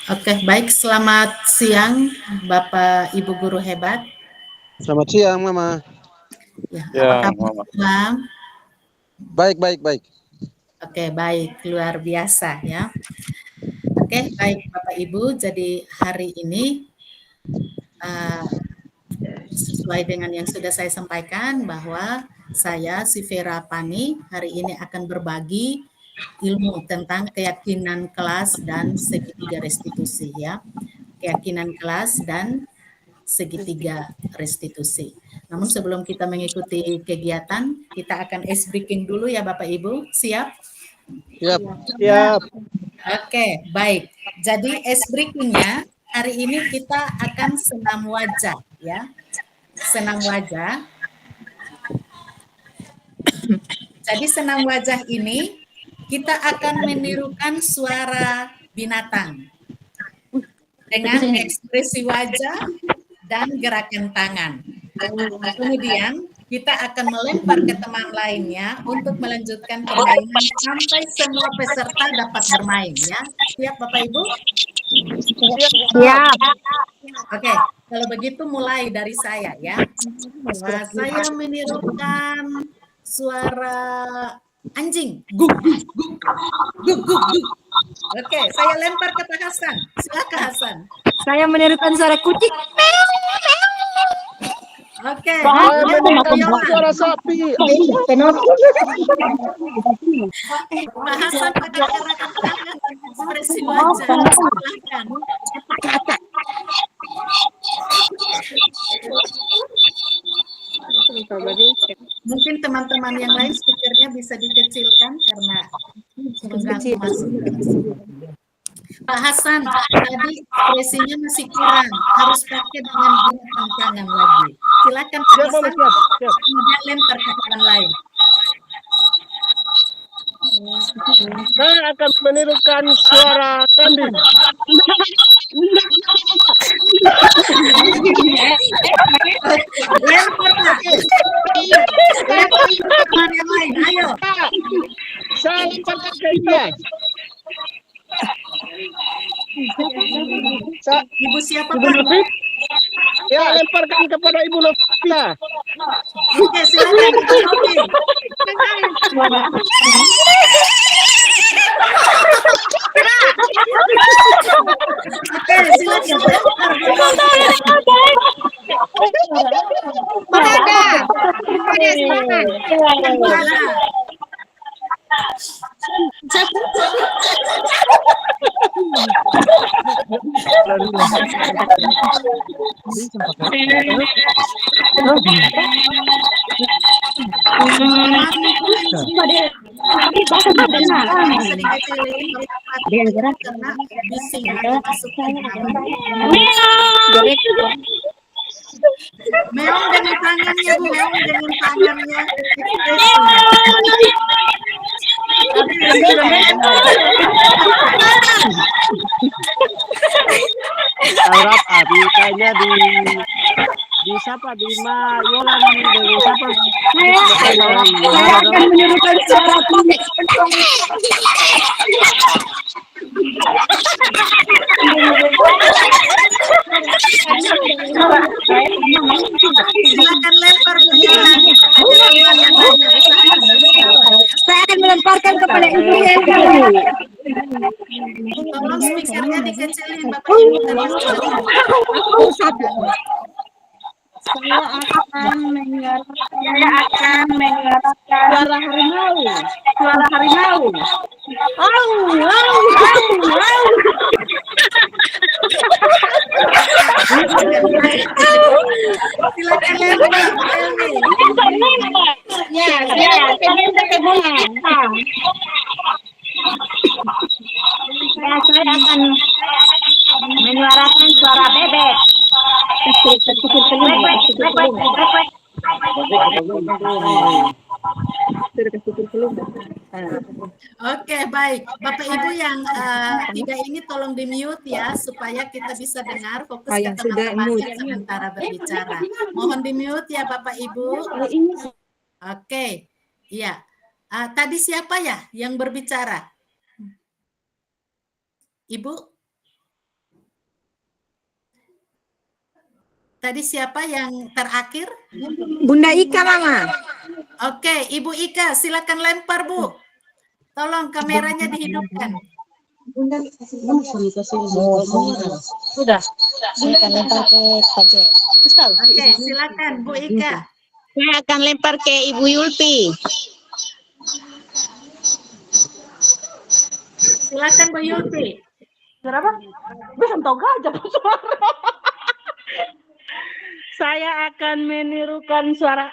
Oke, baik. Selamat siang, Bapak Ibu guru hebat. Selamat siang, Mama. Ya, apa Ya, kabar, Mama. Bang? Baik, baik, baik. Oke, baik. Luar biasa ya. Oke, baik Bapak Ibu. Jadi hari ini uh, sesuai dengan yang sudah saya sampaikan bahwa saya, si Vera Pani, hari ini akan berbagi ilmu tentang keyakinan kelas dan segitiga restitusi ya. Keyakinan kelas dan segitiga restitusi. Namun sebelum kita mengikuti kegiatan, kita akan ice breaking dulu ya Bapak Ibu. Siap? Siap. Siap. Oke, baik. Jadi ice breakingnya hari ini kita akan senam wajah ya. Senam wajah. Jadi senam wajah ini kita akan menirukan suara binatang dengan ekspresi wajah dan gerakan tangan. Kemudian kita akan melempar ke teman lainnya untuk melanjutkan permainan sampai semua peserta dapat bermain ya. Siap Bapak Ibu? Siap. Oke, kalau begitu mulai dari saya ya. Wah, saya menirukan suara anjing. Guk, guk, guk, guk, guk, guk. Oke, saya lempar ke Pak Hasan. Silakan Hasan. Saya menirukan suara kucing. Oke, Saya menirukan suara sapi. Pak Hasan pakai gerakan tangan dan ekspresi wajah. Silakan. Mungkin teman-teman yang lain speakernya bisa dikecilkan karena mengganggu masuk. Pak Hasan, tadi ekspresinya masih kurang, harus pakai dengan gerakan tangan lagi. Silakan Pak Hasan, kemudian lempar ke teman lain. Saya akan menirukan suara kambing. Lempar Pak. Lempar ke teman yang lain, ayo. Saya lemparkan ke dia. Ibu siapa Pak? Ya, lemparkan kepada Ibu Novia. Oke, silakan Ibu Novi. Oke, silakan lempar. Bisa dikecilin karena bising masuk ke dalam. Meong dengan tangannya Bu, meong dengan tangannya. Taurat Abi kayaknya di siapa di Mayolan dari siapa? Saya akan menirukan suara kucing. Silakan lempar Bu Mila. Ada teman yang lainnya usahakan. Saya akan melemparkan kepada ibu yang Tolong speakernya dikecilin Bapak Ibu karena Saya akan menyalakan suara harimau. Suara harimau. Au, au, au, au. silakan lempar Bu Elmi. Ya, saya akan menyuarakan suara bebek. Oke, baik. Bapak Ibu yang tidak ini tolong di mute ya supaya kita bisa dengar fokus ke teman-teman yang sementara berbicara. Mohon di mute ya Bapak Ibu. Oke. Iya. Tadi siapa ya yang berbicara? Ibu? Tadi siapa yang terakhir? Bunda Ika, Mama. Oke, Ibu Ika, silakan lempar, Bu. Tolong kameranya dihidupkan. Sudah. Saya akan lempar ke Paje. Oke, silakan Bu Ika. Saya akan lempar ke Ibu Yulpi. Silakan Bu Yulpi. Suara apa? Bisa tahu gajah suara. Saya akan menirukan suara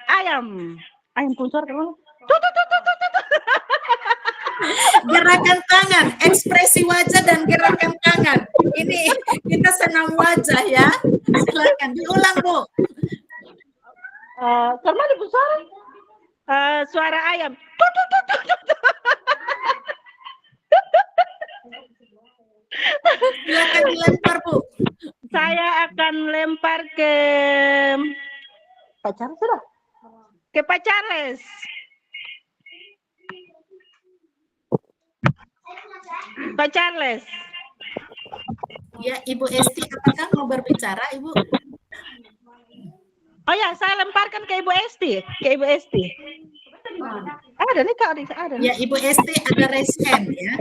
ayam. Ayam pun suara kemana? Gerakan tangan, ekspresi wajah dan gerakan tangan. Ini kita senam wajah ya. Silakan diulang, Bu. Karena ada suara. Suara ayam. Silakan dilempar, Bu. Saya akan lempar ke pacar sudah. Ke Pak Charles. Pak Charles. Ya, Ibu Esti, apakah mau berbicara, Ibu? Oh ya, saya lemparkan ke Ibu Esti. Ke Ibu Esti. Ada nih Kak, ada. Ya, Ibu Esti ada raise hand ya.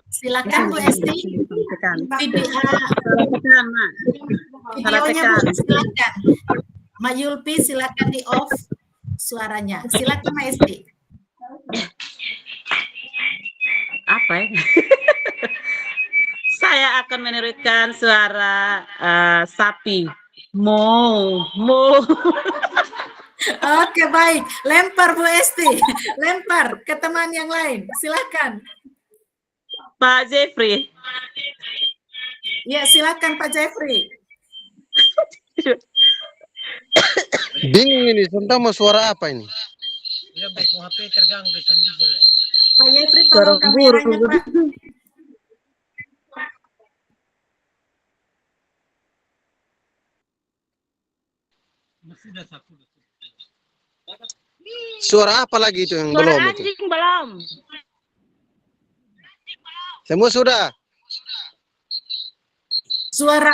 Silakan Bu Esti. Videonya Bu, silakan. Ma Yulpi, silakan di off suaranya. Silakan Ma Esti. Apa ya? Saya akan menirukan suara sapi. Mo. Oke, baik. Lempar Bu Esti. Lempar ke teman yang lain. Silakan. Pak Jeffrey. Ya, silakan Pak Jeffrey. Bingung ini, tentang mau suara apa ini? Pak Jeffrey, tolong kameranya, Pak. Suara apa lagi itu yang Suara belum itu? anjing belum. Semua sudah. Suara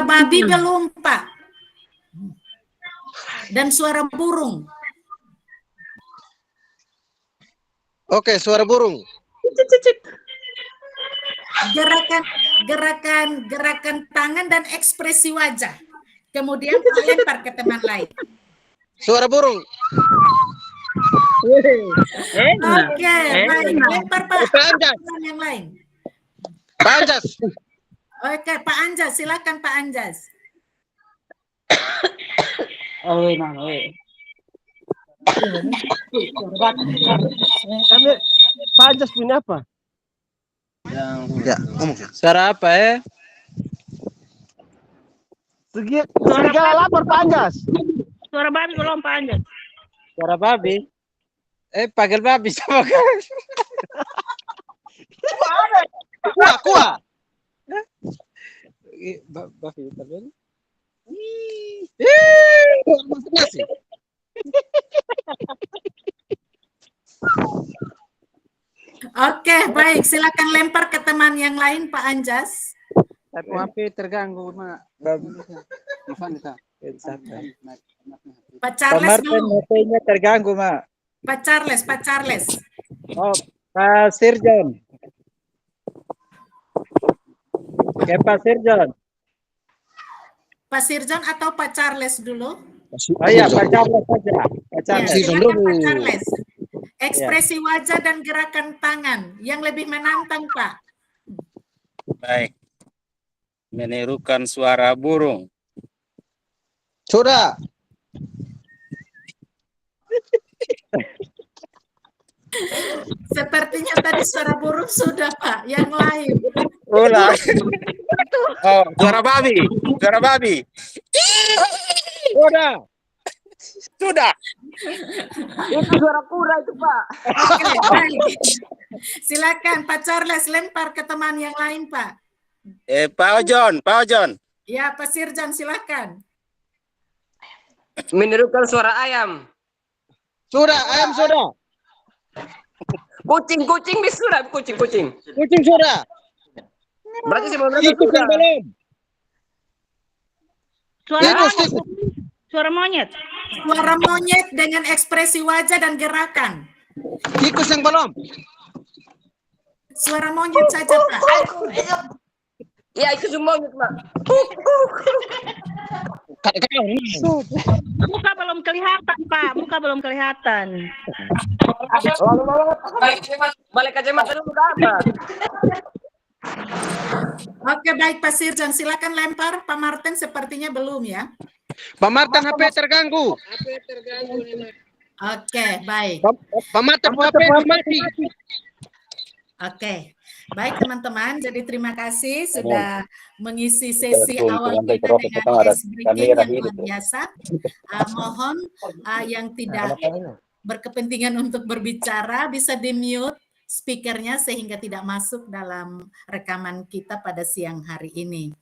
babi belum, Pak. Dan suara burung. Oke, suara burung. Gerakan tangan dan ekspresi wajah. Kemudian Pak lempar ke teman lain. Suara burung. Oke, baik. Lempar Pak. Pak Anjas. Yang lain. Pak Anjas. Oke, Pak Anjas. Silakan Pak Anjas. Kami Pak Anjas punya apa? Ya, ngomong. Suara apa ya? Serigala lapor Pak Anjas. Suara babi belum Pak Anjas. Suara babi? Panggil babi sama kan? Kuah. Babi tapi Nasi. Oke, baik. Silakan lempar ke teman yang lain Pak Anjas. tapi terganggu mak. Babi. Pak Charles belum. HP-nya terganggu mak. Pak Charles. Oh, Pak Sirjon. Oke, Pak Sirjon. Pak Sirjon atau Pak Charles dulu? Oh iya, Pak Charles saja. Pak Ya, Charles. silakan Pak Charles. Ekspresi wajah dan gerakan tangan yang lebih menantang, Pak. Baik. Menirukan suara burung. Sudah. Sepertinya tadi suara burung sudah, Pak. Yang lain. Ulang. Oh, suara babi. Suara babi. Sudah. Itu suara kura itu, Pak. Oke, baik. Silakan Pak Charles lempar ke teman yang lain, Pak. Pak Ojon. Ya, Pak Sirjan silakan. Menirukan suara ayam. Sudah, ayam sudah. Kucing sudah. Kucing sudah. Berarti si tikus yang belum. Suara Tikus, monyet. tikus. Suara monyet. Suara monyet dengan ekspresi wajah dan gerakan. Tikus yang belum. Suara monyet saja, Pak. Ya, itu semua Pak. Muka belum kelihatan, Pak. Muka belum kelihatan. Balik kacamata dulu ke apa? Oke, baik Pak Sirjan, silakan lempar. Pak Martin sepertinya belum ya. Pak Martin HP terganggu. Oke, baik. Pak Martin HP mati. Oke, baik teman-teman. Jadi terima kasih sudah mengisi sesi awal kita dengan ice breaking yang luar biasa. Mohon yang tidak berkepentingan untuk berbicara bisa di-mute speakernya sehingga tidak masuk dalam rekaman kita pada siang hari ini.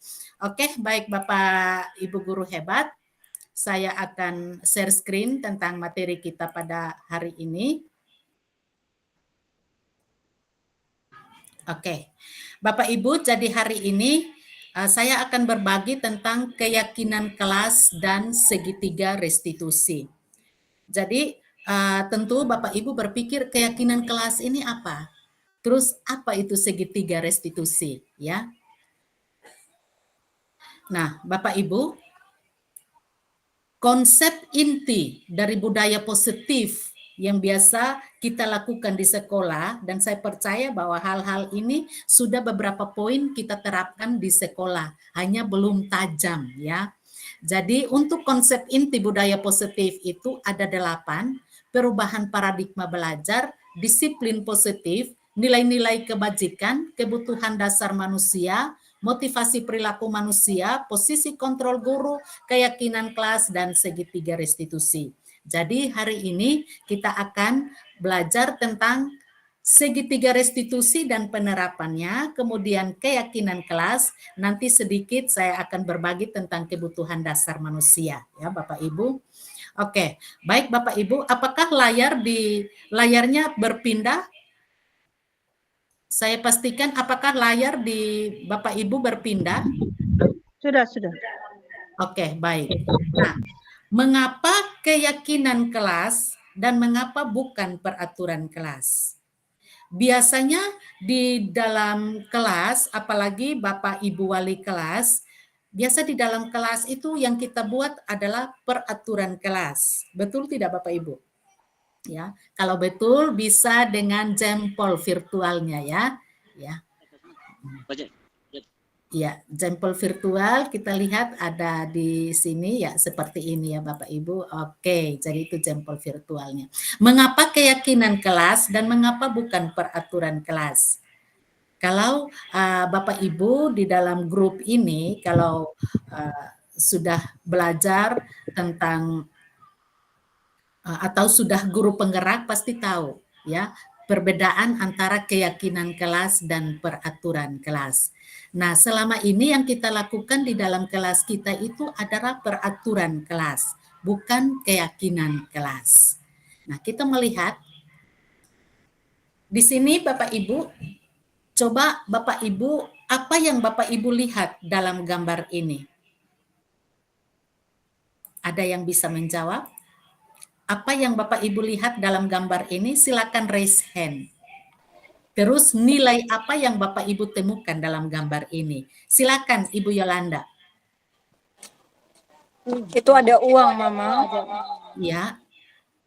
Oke, baik Bapak Ibu guru hebat. Saya akan share screen tentang materi kita pada hari ini. Oke, Bapak Ibu, jadi hari ini saya akan berbagi tentang keyakinan kelas dan segitiga restitusi. Jadi tentu Bapak Ibu berpikir keyakinan kelas ini apa? Terus apa itu segitiga restitusi? Ya. Nah, Bapak Ibu, konsep inti dari budaya positif yang biasa kita lakukan di sekolah, dan saya percaya bahwa hal-hal ini sudah beberapa poin kita terapkan di sekolah, hanya belum tajam ya. Jadi untuk konsep inti budaya positif itu ada 8, perubahan paradigma belajar, disiplin positif, nilai-nilai kebajikan, kebutuhan dasar manusia, motivasi perilaku manusia, posisi kontrol guru, keyakinan kelas, dan segitiga restitusi. Jadi hari ini kita akan belajar tentang segitiga restitusi dan penerapannya, kemudian keyakinan kelas, nanti sedikit saya akan berbagi tentang kebutuhan dasar manusia, ya Bapak Ibu. Oke, baik Bapak Ibu, apakah layarnya berpindah? Saya pastikan apakah layar di Bapak Ibu berpindah? Sudah. Oke, baik. Nah, mengapa keyakinan kelas dan mengapa bukan peraturan kelas? Biasanya di dalam kelas, apalagi Bapak Ibu wali kelas, biasa di dalam kelas itu yang kita buat adalah peraturan kelas. Betul tidak Bapak Ibu? Ya, kalau betul bisa dengan jempol virtualnya ya. Ya, jempol virtual kita lihat ada di sini ya, seperti ini ya Bapak Ibu. Oke, jadi itu jempol virtualnya. Mengapa keyakinan kelas dan mengapa bukan peraturan kelas? Kalau Bapak Ibu di dalam grup ini, kalau sudah belajar tentang atau sudah guru penggerak pasti tahu ya perbedaan antara keyakinan kelas dan peraturan kelas. Nah, selama ini yang kita lakukan di dalam kelas kita itu adalah peraturan kelas, bukan keyakinan kelas. Nah, kita melihat di sini Bapak Ibu, coba Bapak Ibu, apa yang Bapak Ibu lihat dalam gambar ini? Ada yang bisa menjawab? Apa yang Bapak Ibu lihat dalam gambar ini? Silakan raise hand. Terus nilai apa yang Bapak Ibu temukan dalam gambar ini? Silakan Ibu Yolanda. Itu ada uang, Mama. Ya.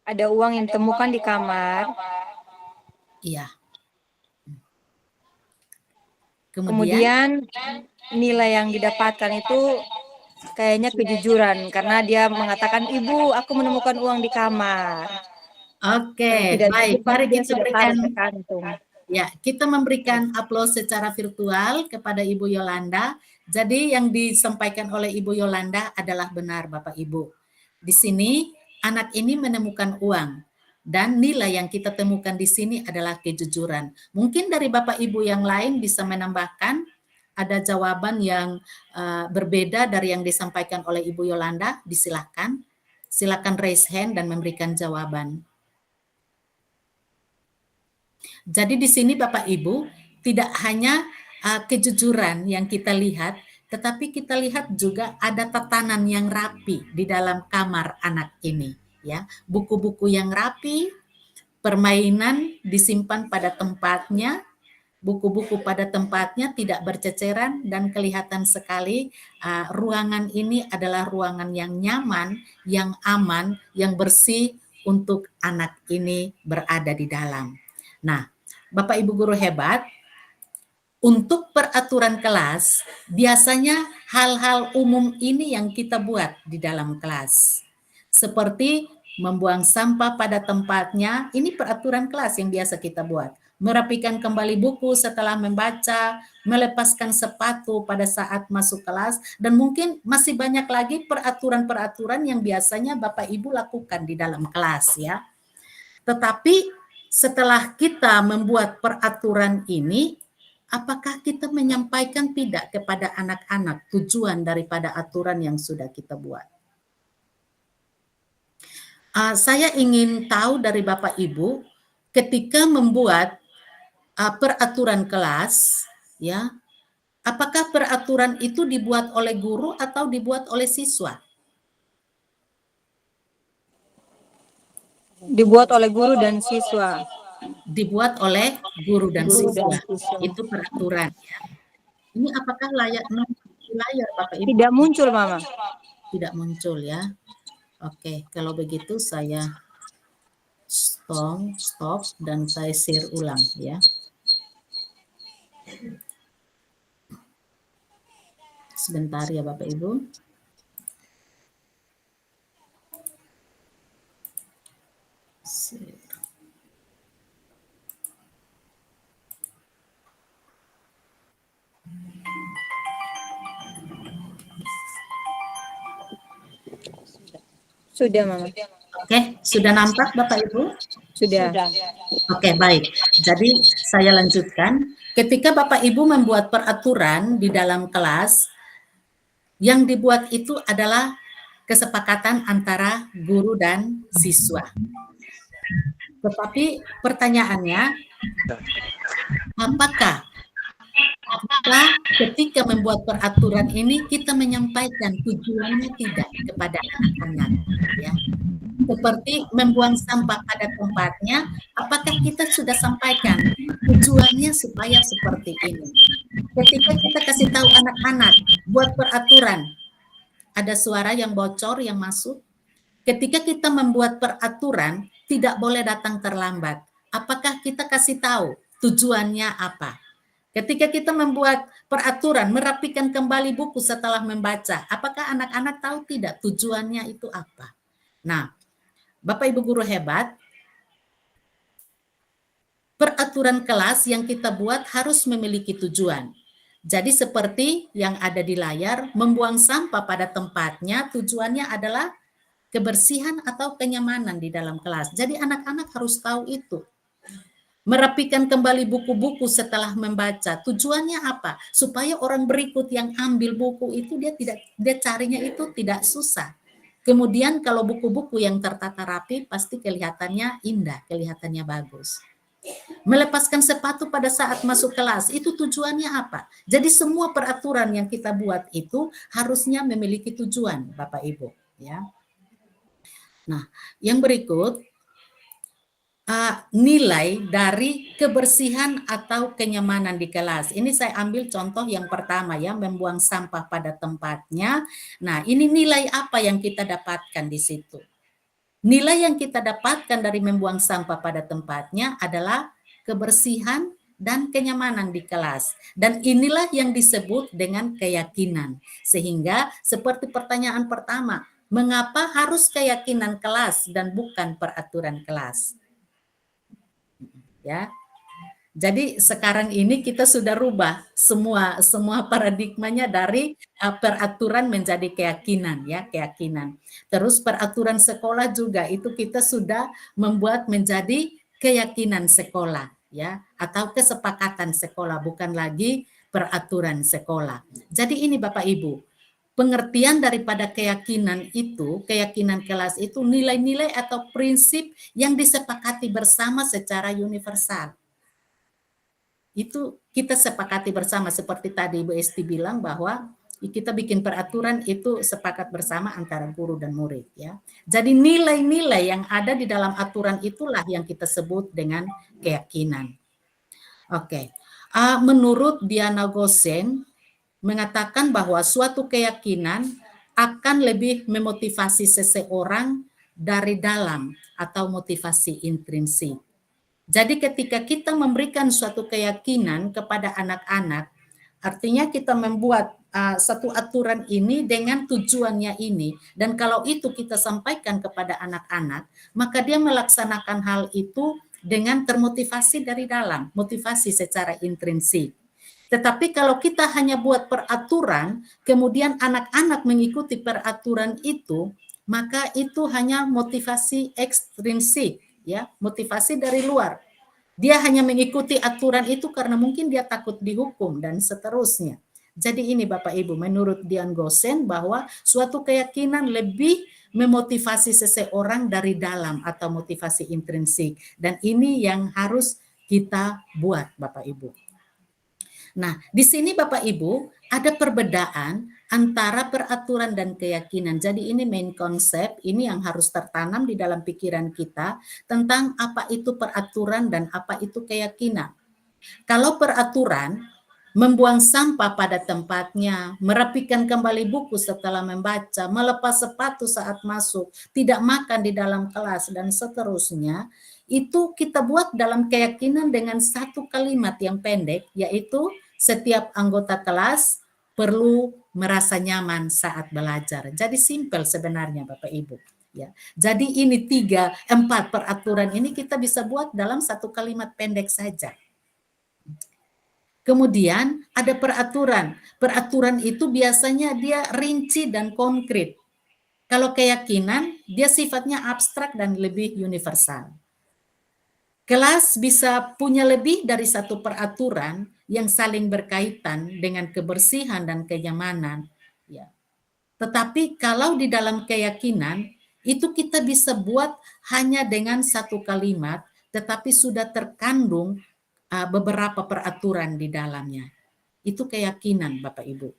Ada uang yang ditemukan di kamar. Iya. Kemudian nilai yang didapatkan itu kayaknya kejujuran karena dia mengatakan, "Ibu, aku menemukan uang di kamar." Oke, baik. Mari kita berikan kantung. Ya, kita memberikan aplaus secara virtual kepada Ibu Yolanda. Jadi yang disampaikan oleh Ibu Yolanda adalah benar Bapak Ibu. Di sini anak ini menemukan uang dan nilai yang kita temukan di sini adalah kejujuran. Mungkin dari Bapak Ibu yang lain bisa menambahkan ada jawaban yang berbeda dari yang disampaikan oleh Ibu Yolanda, disilahkan. Silakan raise hand dan memberikan jawaban. Jadi di sini Bapak Ibu tidak hanya kejujuran yang kita lihat, tetapi kita lihat juga ada tatanan yang rapi di dalam kamar anak ini, ya. Buku-buku yang rapi, permainan disimpan pada tempatnya, buku-buku pada tempatnya, tidak berceceran, dan kelihatan sekali ruangan ini adalah ruangan yang nyaman, yang aman, yang bersih untuk anak ini berada di dalam. Nah, Bapak Ibu guru hebat, untuk peraturan kelas, biasanya hal-hal umum ini yang kita buat di dalam kelas. Seperti membuang sampah pada tempatnya, ini peraturan kelas yang biasa kita buat. Merapikan kembali buku setelah membaca, melepaskan sepatu pada saat masuk kelas, dan mungkin masih banyak lagi peraturan-peraturan yang biasanya Bapak Ibu lakukan di dalam kelas, ya. Tetapi setelah kita membuat peraturan ini, apakah kita menyampaikan tidak kepada anak-anak tujuan daripada aturan yang sudah kita buat? Saya ingin tahu dari Bapak Ibu, ketika membuat peraturan kelas, ya, apakah peraturan itu dibuat oleh guru atau dibuat oleh siswa? Dibuat oleh guru dan siswa. Dibuat oleh guru dan Guru dan siswa. siswa. Itu peraturan, ya. Ini apakah layak di layar Bapak Ibu? Tidak muncul, Mama. Tidak muncul, ya. Oke, kalau begitu saya stop dan saya share ulang, ya. Sebentar ya Bapak Ibu. Share. Sudah, Mama. Oke, sudah nampak Bapak Ibu? Sudah. Oke, baik. Jadi saya lanjutkan. Ketika Bapak Ibu membuat peraturan di dalam kelas, yang dibuat itu adalah kesepakatan antara guru dan siswa. Tetapi pertanyaannya, apakah ketika membuat peraturan ini kita menyampaikan tujuannya tidak kepada anak-anak, ya? Seperti membuang sampah pada tempatnya, apakah kita sudah sampaikan tujuannya supaya seperti ini? Ketika kita kasih tahu anak-anak buat peraturan, ada suara yang bocor yang masuk. Ketika kita membuat peraturan tidak boleh datang terlambat, apakah kita kasih tahu tujuannya apa? Ketika kita membuat peraturan merapikan kembali buku setelah membaca, apakah anak-anak tahu tidak tujuannya itu apa? Nah, Bapak Ibu guru hebat, peraturan kelas yang kita buat harus memiliki tujuan. Jadi seperti yang ada di layar, membuang sampah pada tempatnya tujuannya adalah kebersihan atau kenyamanan di dalam kelas. Jadi anak-anak harus tahu itu. Merapikan kembali buku-buku setelah membaca, tujuannya apa? Supaya orang berikut yang ambil buku itu dia carinya itu tidak susah. Kemudian kalau buku-buku yang tertata rapi pasti kelihatannya indah, kelihatannya bagus. Melepaskan sepatu pada saat masuk kelas, itu tujuannya apa? Jadi semua peraturan yang kita buat itu harusnya memiliki tujuan, Bapak Ibu, ya. Nah, yang berikut nilai dari kebersihan atau kenyamanan di kelas. Ini saya ambil contoh yang pertama ya, membuang sampah pada tempatnya. Nah, ini nilai apa yang kita dapatkan di situ? Nilai yang kita dapatkan dari membuang sampah pada tempatnya adalah kebersihan dan kenyamanan di kelas. Dan inilah yang disebut dengan keyakinan. Sehingga seperti pertanyaan pertama, mengapa harus keyakinan kelas dan bukan peraturan kelas? Ya. Jadi sekarang ini kita sudah rubah semua paradigmanya dari peraturan menjadi keyakinan ya, keyakinan. Terus peraturan sekolah juga itu kita sudah membuat menjadi keyakinan sekolah ya, atau kesepakatan sekolah, bukan lagi peraturan sekolah. Jadi ini Bapak Ibu, pengertian daripada keyakinan itu, keyakinan kelas itu nilai-nilai atau prinsip yang disepakati bersama secara universal. Itu kita sepakati bersama seperti tadi Ibu Esti bilang bahwa kita bikin peraturan itu sepakat bersama antara guru dan murid ya. Jadi nilai-nilai yang ada di dalam aturan itulah yang kita sebut dengan keyakinan. Oke. Menurut Diana Gosen mengatakan bahwa suatu keyakinan akan lebih memotivasi seseorang dari dalam atau motivasi intrinsik. Jadi ketika kita memberikan suatu keyakinan kepada anak-anak, artinya kita membuat satu aturan ini dengan tujuannya ini. Dan kalau itu kita sampaikan kepada anak-anak, maka dia melaksanakan hal itu dengan termotivasi dari dalam, motivasi secara intrinsik. Tetapi kalau kita hanya buat peraturan, kemudian anak-anak mengikuti peraturan itu, maka itu hanya motivasi ekstrinsik, ya, motivasi dari luar. Dia hanya mengikuti aturan itu karena mungkin dia takut dihukum dan seterusnya. Jadi ini Bapak Ibu, menurut Dian Gosen bahwa suatu keyakinan lebih memotivasi seseorang dari dalam atau motivasi intrinsik. Dan ini yang harus kita buat Bapak Ibu. Nah, di sini Bapak Ibu ada perbedaan antara peraturan dan keyakinan. Jadi ini main konsep, ini yang harus tertanam di dalam pikiran kita tentang apa itu peraturan dan apa itu keyakinan. Kalau peraturan, membuang sampah pada tempatnya, merapikan kembali buku setelah membaca, melepas sepatu saat masuk, tidak makan di dalam kelas, dan seterusnya, itu kita buat dalam keyakinan dengan satu kalimat yang pendek, yaitu setiap anggota kelas perlu merasa nyaman saat belajar. Jadi simpel sebenarnya Bapak Ibu. Ya. Jadi ini 3-4 peraturan ini kita bisa buat dalam satu kalimat pendek saja. Kemudian ada peraturan. Peraturan itu biasanya dia rinci dan konkret. Kalau keyakinan, dia sifatnya abstrak dan lebih universal. Kelas bisa punya lebih dari satu peraturan yang saling berkaitan dengan kebersihan dan kenyamanan. Ya. Tetapi kalau di dalam keyakinan, itu kita bisa buat hanya dengan satu kalimat, tetapi sudah terkandung beberapa peraturan di dalamnya. Itu keyakinan Bapak Ibu.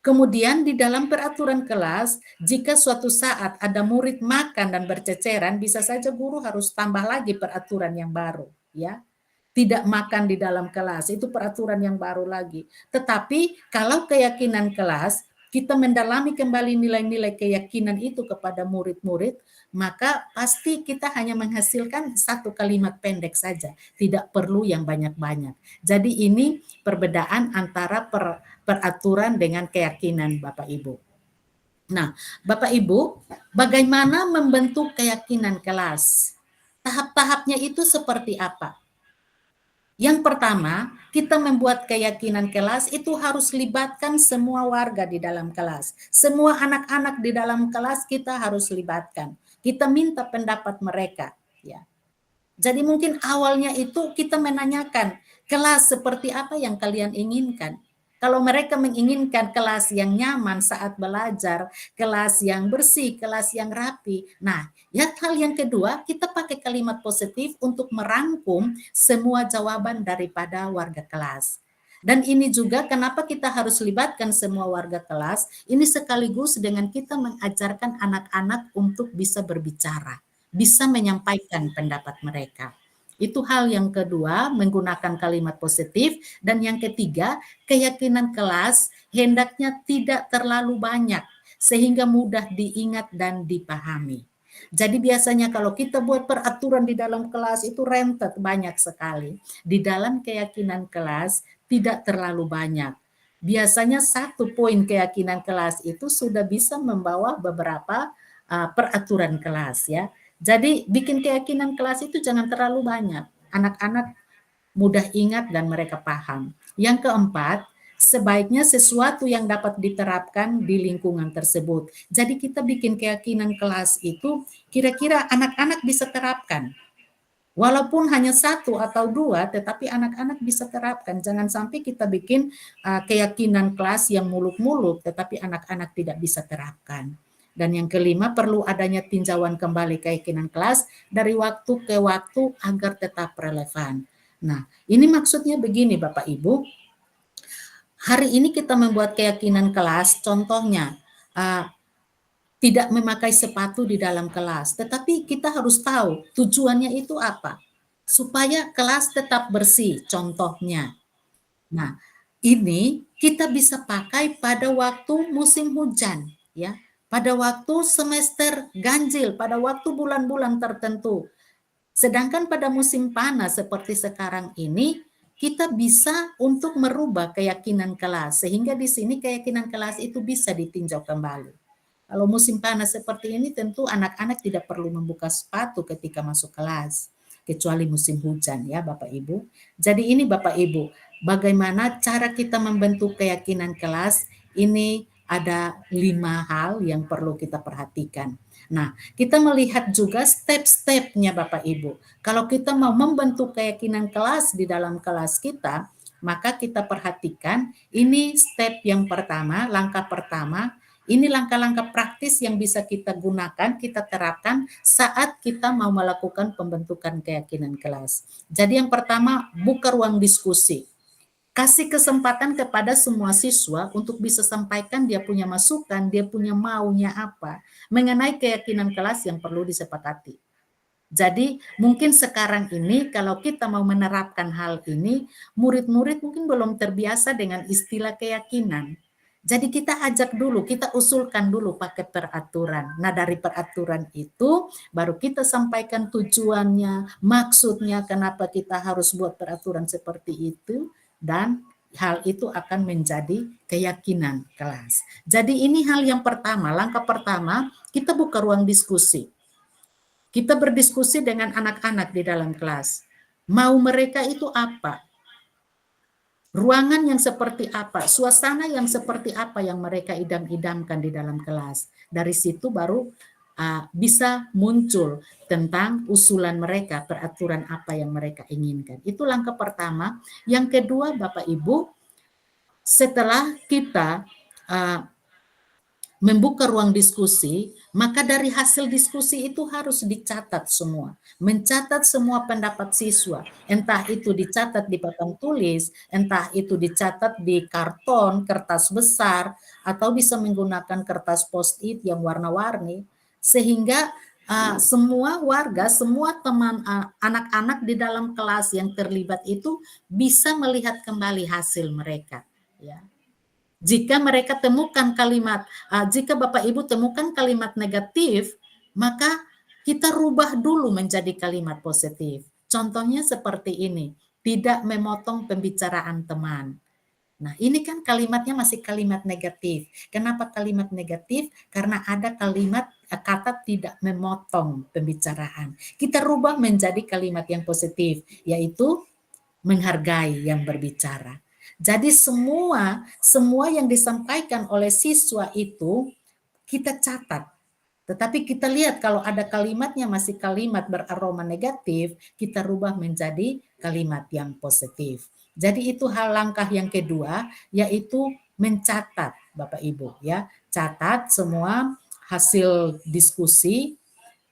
Kemudian di dalam peraturan kelas, jika suatu saat ada murid makan dan berceceran, bisa saja guru harus tambah lagi peraturan yang baru, ya. Tidak makan di dalam kelas, itu peraturan yang baru lagi. Tetapi kalau keyakinan kelas, kita mendalami kembali nilai-nilai keyakinan itu kepada murid-murid, maka pasti kita hanya menghasilkan satu kalimat pendek saja, tidak perlu yang banyak-banyak. Jadi ini perbedaan antara peraturan dengan keyakinan Bapak Ibu. Nah, Bapak Ibu, bagaimana membentuk keyakinan kelas? Tahap-tahapnya itu seperti apa? Yang pertama, kita membuat keyakinan kelas itu harus libatkan semua warga di dalam kelas. Semua anak-anak di dalam kelas kita harus libatkan. Kita minta pendapat mereka. Ya. Jadi mungkin awalnya itu kita menanyakan, kelas seperti apa yang kalian inginkan? Kalau mereka menginginkan kelas yang nyaman saat belajar, kelas yang bersih, kelas yang rapi. Nah, ya hal yang kedua, kita pakai kalimat positif untuk merangkum semua jawaban daripada warga kelas. Dan ini juga kenapa kita harus libatkan semua warga kelas, ini sekaligus dengan kita mengajarkan anak-anak untuk bisa berbicara, bisa menyampaikan pendapat mereka. Itu hal yang kedua, menggunakan kalimat positif. Dan yang ketiga, keyakinan kelas hendaknya tidak terlalu banyak, sehingga mudah diingat dan dipahami. Jadi biasanya kalau kita buat peraturan di dalam kelas itu rentet banyak sekali. Di dalam keyakinan kelas tidak terlalu banyak. Biasanya satu poin keyakinan kelas itu sudah bisa membawa beberapa peraturan kelas ya. Jadi bikin keyakinan kelas itu jangan terlalu banyak. Anak-anak mudah ingat dan mereka paham. Yang keempat, sebaiknya sesuatu yang dapat diterapkan di lingkungan tersebut. Jadi kita bikin keyakinan kelas itu kira-kira anak-anak bisa terapkan. Walaupun hanya satu atau dua, tetapi anak-anak bisa terapkan. Jangan sampai kita bikin keyakinan kelas yang muluk-muluk, tetapi anak-anak tidak bisa terapkan. Dan yang kelima, perlu adanya tinjauan kembali keyakinan kelas dari waktu ke waktu agar tetap relevan. Nah, ini maksudnya begini Bapak Ibu, hari ini kita membuat keyakinan kelas, contohnya tidak memakai sepatu di dalam kelas, tetapi kita harus tahu tujuannya itu apa, supaya kelas tetap bersih, contohnya. Nah, ini kita bisa pakai pada waktu musim hujan, ya, pada waktu semester ganjil, pada waktu bulan-bulan tertentu. Sedangkan pada musim panas seperti sekarang ini, kita bisa untuk merubah keyakinan kelas, sehingga di sini keyakinan kelas itu bisa ditinjau kembali. Kalau musim panas seperti ini, tentu anak-anak tidak perlu membuka sepatu ketika masuk kelas, kecuali musim hujan ya Bapak Ibu. Jadi ini Bapak Ibu, bagaimana cara kita membentuk keyakinan kelas, ini ada 5 hal yang perlu kita perhatikan. Nah, kita melihat juga step-stepnya Bapak Ibu. Kalau kita mau membentuk keyakinan kelas di dalam kelas kita, maka kita perhatikan ini step yang pertama, langkah pertama, ini langkah-langkah praktis yang bisa kita gunakan, kita terapkan saat kita mau melakukan pembentukan keyakinan kelas. Jadi yang pertama, buka ruang diskusi. Kasih kesempatan kepada semua siswa untuk bisa sampaikan dia punya masukan, dia punya maunya apa, mengenai keyakinan kelas yang perlu disepakati. Jadi mungkin sekarang ini kalau kita mau menerapkan hal ini, murid-murid mungkin belum terbiasa dengan istilah keyakinan. Jadi kita ajak dulu, kita usulkan dulu pakai peraturan. Nah dari peraturan itu baru kita sampaikan tujuannya, maksudnya kenapa kita harus buat peraturan seperti itu, dan hal itu akan menjadi keyakinan kelas. Jadi ini hal yang pertama, langkah pertama kita buka ruang diskusi. Kita berdiskusi dengan anak-anak di dalam kelas. Mau mereka itu apa? Ruangan yang seperti apa? Suasana yang seperti apa yang mereka idam-idamkan di dalam kelas? Dari situ baru bisa muncul tentang usulan mereka, peraturan apa yang mereka inginkan. Itu langkah pertama. Yang kedua, Bapak Ibu, setelah kita membuka ruang diskusi, maka dari hasil diskusi itu harus dicatat semua. Mencatat semua pendapat siswa, entah itu dicatat di papan tulis, entah itu dicatat di karton, kertas besar, atau bisa menggunakan kertas post-it yang warna-warni, sehingga semua warga, semua teman anak-anak di dalam kelas yang terlibat itu bisa melihat kembali hasil mereka. Ya. Jika mereka temukan kalimat, jika Bapak Ibu temukan kalimat negatif, maka kita rubah dulu menjadi kalimat positif. Contohnya seperti ini, tidak memotong pembicaraan teman. Nah ini kan kalimatnya masih kalimat negatif. Kenapa kalimat negatif? Karena ada kalimat kata tidak memotong pembicaraan. Kita rubah menjadi kalimat yang positif, yaitu menghargai yang berbicara. Jadi semua yang disampaikan oleh siswa itu kita catat. Tetapi kita lihat kalau ada kalimatnya masih kalimat beraroma negatif, kita rubah menjadi kalimat yang positif. Jadi itu hal langkah yang kedua, yaitu mencatat Bapak Ibu ya. Catat semua hasil diskusi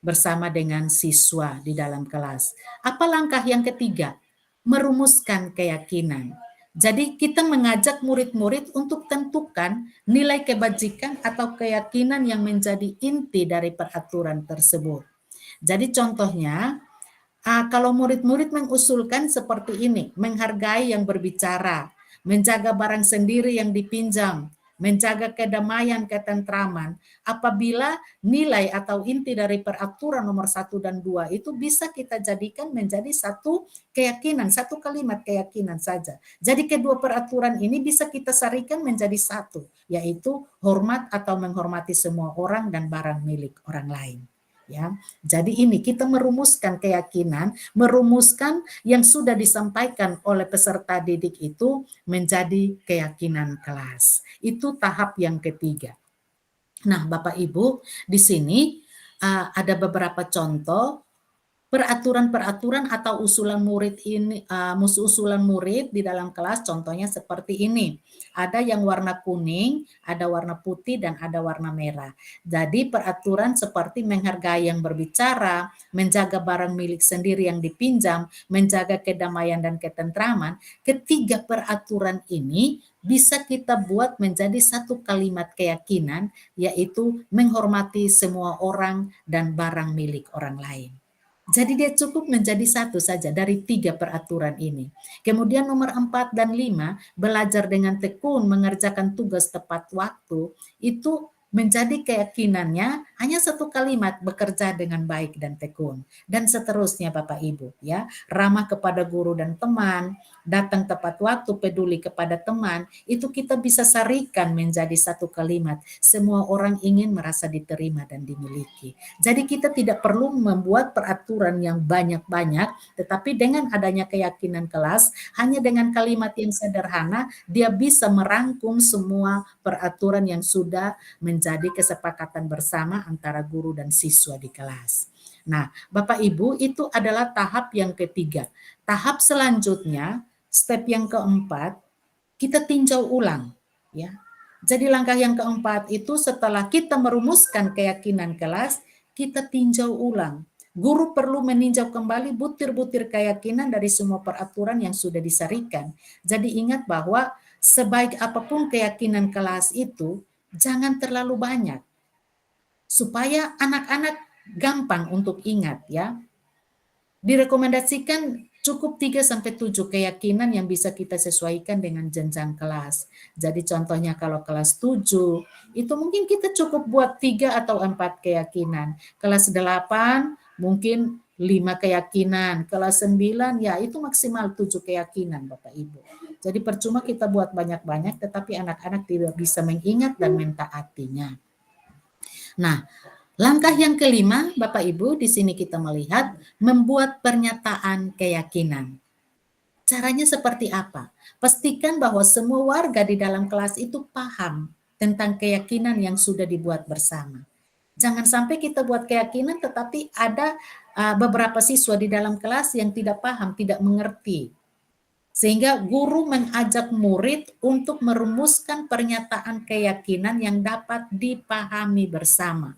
bersama dengan siswa di dalam kelas. Apa langkah yang ketiga? Merumuskan keyakinan. Jadi kita mengajak murid-murid untuk tentukan nilai kebajikan atau keyakinan yang menjadi inti dari peraturan tersebut. Jadi contohnya, kalau murid-murid mengusulkan seperti ini, menghargai yang berbicara, menjaga barang sendiri yang dipinjam, menjaga kedamaian, ketentraman, apabila nilai atau inti dari peraturan nomor 1 dan 2 itu bisa kita jadikan menjadi satu keyakinan, satu kalimat keyakinan saja. Jadi kedua peraturan ini bisa kita sarikan menjadi satu, yaitu hormat atau menghormati semua orang dan barang milik orang lain. Ya, jadi ini kita merumuskan keyakinan, merumuskan yang sudah disampaikan oleh peserta didik itu menjadi keyakinan kelas. Itu tahap yang ketiga. Nah, Bapak Ibu, di sini ada beberapa contoh peraturan-peraturan atau usulan murid ini, usulan murid di dalam kelas contohnya seperti ini. Ada yang warna kuning, ada warna putih, dan ada warna merah. Jadi peraturan seperti menghargai yang berbicara, menjaga barang milik sendiri yang dipinjam, menjaga kedamaian dan ketentraman, ketiga peraturan ini bisa kita buat menjadi satu kalimat keyakinan, yaitu menghormati semua orang dan barang milik orang lain. Jadi dia cukup menjadi satu saja dari 3 peraturan ini. Kemudian nomor 4 dan 5, belajar dengan tekun, mengerjakan tugas tepat waktu, itu menjadi keyakinannya hanya satu kalimat, bekerja dengan baik dan tekun. Dan seterusnya Bapak Ibu, ya, ramah kepada guru dan teman, datang tepat waktu, peduli kepada teman, itu kita bisa sarikan menjadi satu kalimat. Semua orang ingin merasa diterima dan dimiliki. Jadi kita tidak perlu membuat peraturan yang banyak-banyak, tetapi dengan adanya keyakinan kelas, hanya dengan kalimat yang sederhana, dia bisa merangkum semua peraturan yang sudah menjadi kesepakatan bersama antara guru dan siswa di kelas. Nah, Bapak Ibu, itu adalah tahap yang ketiga. Tahap selanjutnya, step yang keempat, kita tinjau ulang, ya. Jadi langkah yang keempat itu setelah kita merumuskan keyakinan kelas, kita tinjau ulang. Guru perlu meninjau kembali butir-butir keyakinan dari semua peraturan yang sudah disarikan. Jadi ingat bahwa sebaik apapun keyakinan kelas itu, jangan terlalu banyak. Supaya anak-anak gampang untuk ingat, ya. Direkomendasikan cukup 3-7 keyakinan yang bisa kita sesuaikan dengan jenjang kelas. Jadi contohnya kalau kelas 7, itu mungkin kita cukup buat 3 atau 4 keyakinan. Kelas 8 mungkin 5 keyakinan. Kelas 9 ya itu maksimal 7 keyakinan Bapak Ibu. Jadi percuma kita buat banyak-banyak tetapi anak-anak tidak bisa mengingat dan mentaatinya. Nah, langkah yang kelima, Bapak Ibu, di sini kita melihat membuat pernyataan keyakinan. Caranya seperti apa? Pastikan bahwa semua warga di dalam kelas itu paham tentang keyakinan yang sudah dibuat bersama. Jangan sampai kita buat keyakinan tetapi ada beberapa siswa di dalam kelas yang tidak paham, tidak mengerti. Sehingga guru mengajak murid untuk merumuskan pernyataan keyakinan yang dapat dipahami bersama.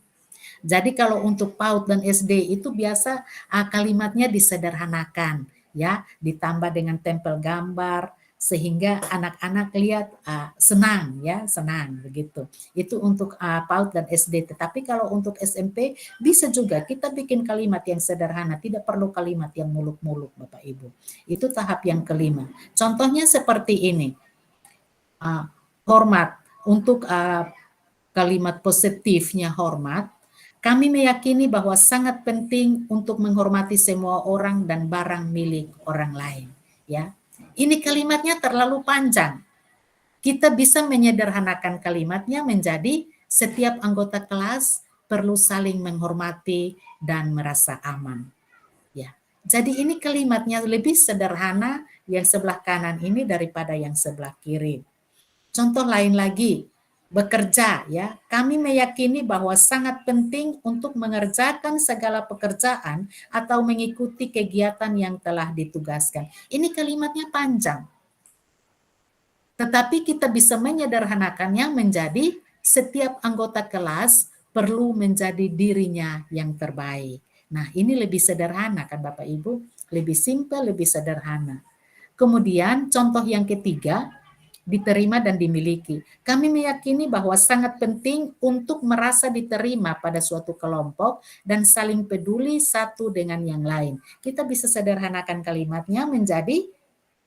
Jadi kalau untuk PAUD dan SD itu biasa kalimatnya disederhanakan, ya, ditambah dengan tempel gambar sehingga anak-anak lihat senang, ya, senang begitu. Itu untuk PAUD dan SD. Tetapi kalau untuk SMP bisa juga kita bikin kalimat yang sederhana, tidak perlu kalimat yang muluk-muluk, Bapak Ibu. Itu tahap yang kelima. Contohnya seperti ini, hormat. Untuk kalimat positifnya hormat, kami meyakini bahwa sangat penting untuk menghormati semua orang dan barang milik orang lain. Ya, ini kalimatnya terlalu panjang. Kita bisa menyederhanakan kalimatnya menjadi setiap anggota kelas perlu saling menghormati dan merasa aman. Ya, jadi ini kalimatnya lebih sederhana yang sebelah kanan ini daripada yang sebelah kiri. Contoh lain lagi. Bekerja, ya, kami meyakini bahwa sangat penting untuk mengerjakan segala pekerjaan atau mengikuti kegiatan yang telah ditugaskan. Ini kalimatnya panjang. Tetapi kita bisa menyederhanakannya menjadi setiap anggota kelas perlu menjadi dirinya yang terbaik. Nah, ini lebih sederhana kan Bapak Ibu? Lebih simpel, lebih sederhana. Kemudian contoh yang ketiga, diterima dan dimiliki. Kami meyakini bahwa sangat penting untuk merasa diterima pada suatu kelompok dan saling peduli satu dengan yang lain. Kita bisa sederhanakan kalimatnya menjadi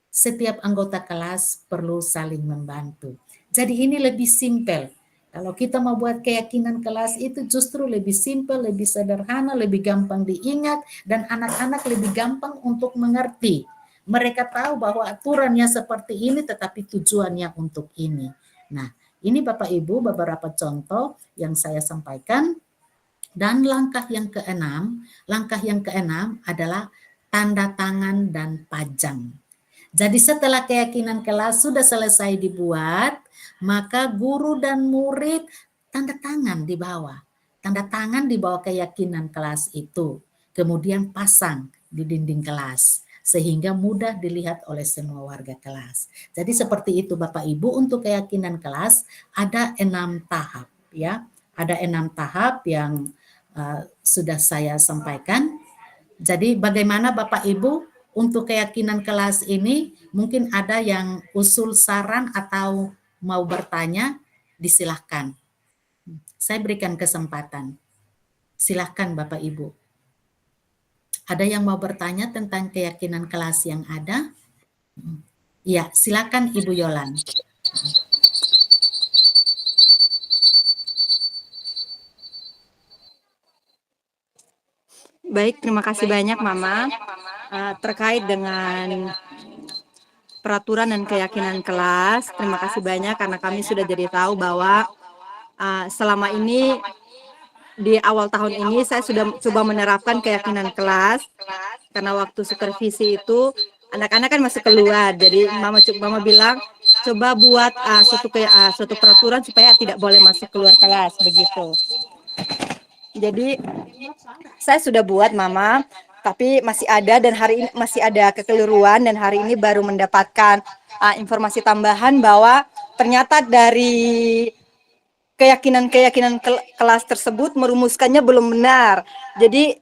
setiap anggota kelas perlu saling membantu. Jadi ini lebih simpel. Kalau kita mau buat keyakinan kelas itu justru lebih simpel, lebih sederhana, lebih gampang diingat, dan anak-anak lebih gampang untuk mengerti. Mereka tahu bahwa aturannya seperti ini tetapi tujuannya untuk ini. Nah, ini Bapak Ibu beberapa contoh yang saya sampaikan. Dan langkah yang keenam adalah tanda tangan dan pajang. Jadi setelah keyakinan kelas sudah selesai dibuat, maka guru dan murid tanda tangan di bawah. Tanda tangan di bawah keyakinan kelas itu. kemudian pasang di dinding kelas sehingga mudah dilihat oleh semua warga kelas. Jadi seperti itu Bapak Ibu, untuk keyakinan kelas ada 6 tahap ya. Ada 6 tahap yang sudah saya sampaikan. Jadi bagaimana Bapak Ibu untuk keyakinan kelas ini, mungkin ada yang usul saran atau mau bertanya, disilahkan. Saya berikan kesempatan. Silahkan Bapak Ibu. Ada yang mau bertanya tentang keyakinan kelas yang ada? Ya, silakan Ibu Yolan. Baik, terima kasih banyak Mama. Terkait dengan peraturan dan keyakinan kelas, terima kasih banyak karena kami sudah jadi tahu bahwa selama ini di awal tahun ini saya sudah coba menerapkan keyakinan kelas, karena waktu supervisi itu anak-anak kan masih keluar, jadi Mama bilang coba buat suatu peraturan supaya tidak boleh masuk keluar kelas begitu. Jadi saya sudah buat Mama, tapi masih ada, dan hari ini masih ada kekeliruan, dan hari ini baru mendapatkan informasi tambahan bahwa ternyata dari keyakinan kelas tersebut merumuskannya belum benar. Jadi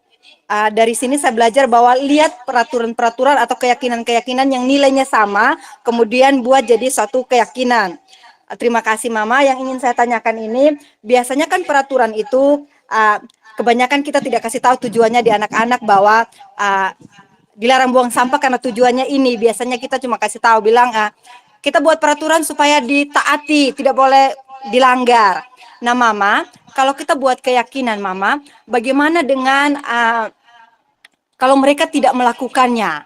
dari sini saya belajar bahwa lihat peraturan-peraturan atau keyakinan-keyakinan yang nilainya sama, kemudian buat jadi suatu keyakinan. Terima kasih Mama. Yang ingin saya tanyakan ini, biasanya kan peraturan itu kebanyakan kita tidak kasih tahu tujuannya di anak-anak bahwa dilarang buang sampah karena tujuannya ini. Biasanya kita cuma kasih tahu, bilang kita buat peraturan supaya ditaati, tidak boleh dilanggar. Nah Mama, kalau kita buat keyakinan Mama, bagaimana dengan kalau mereka tidak melakukannya?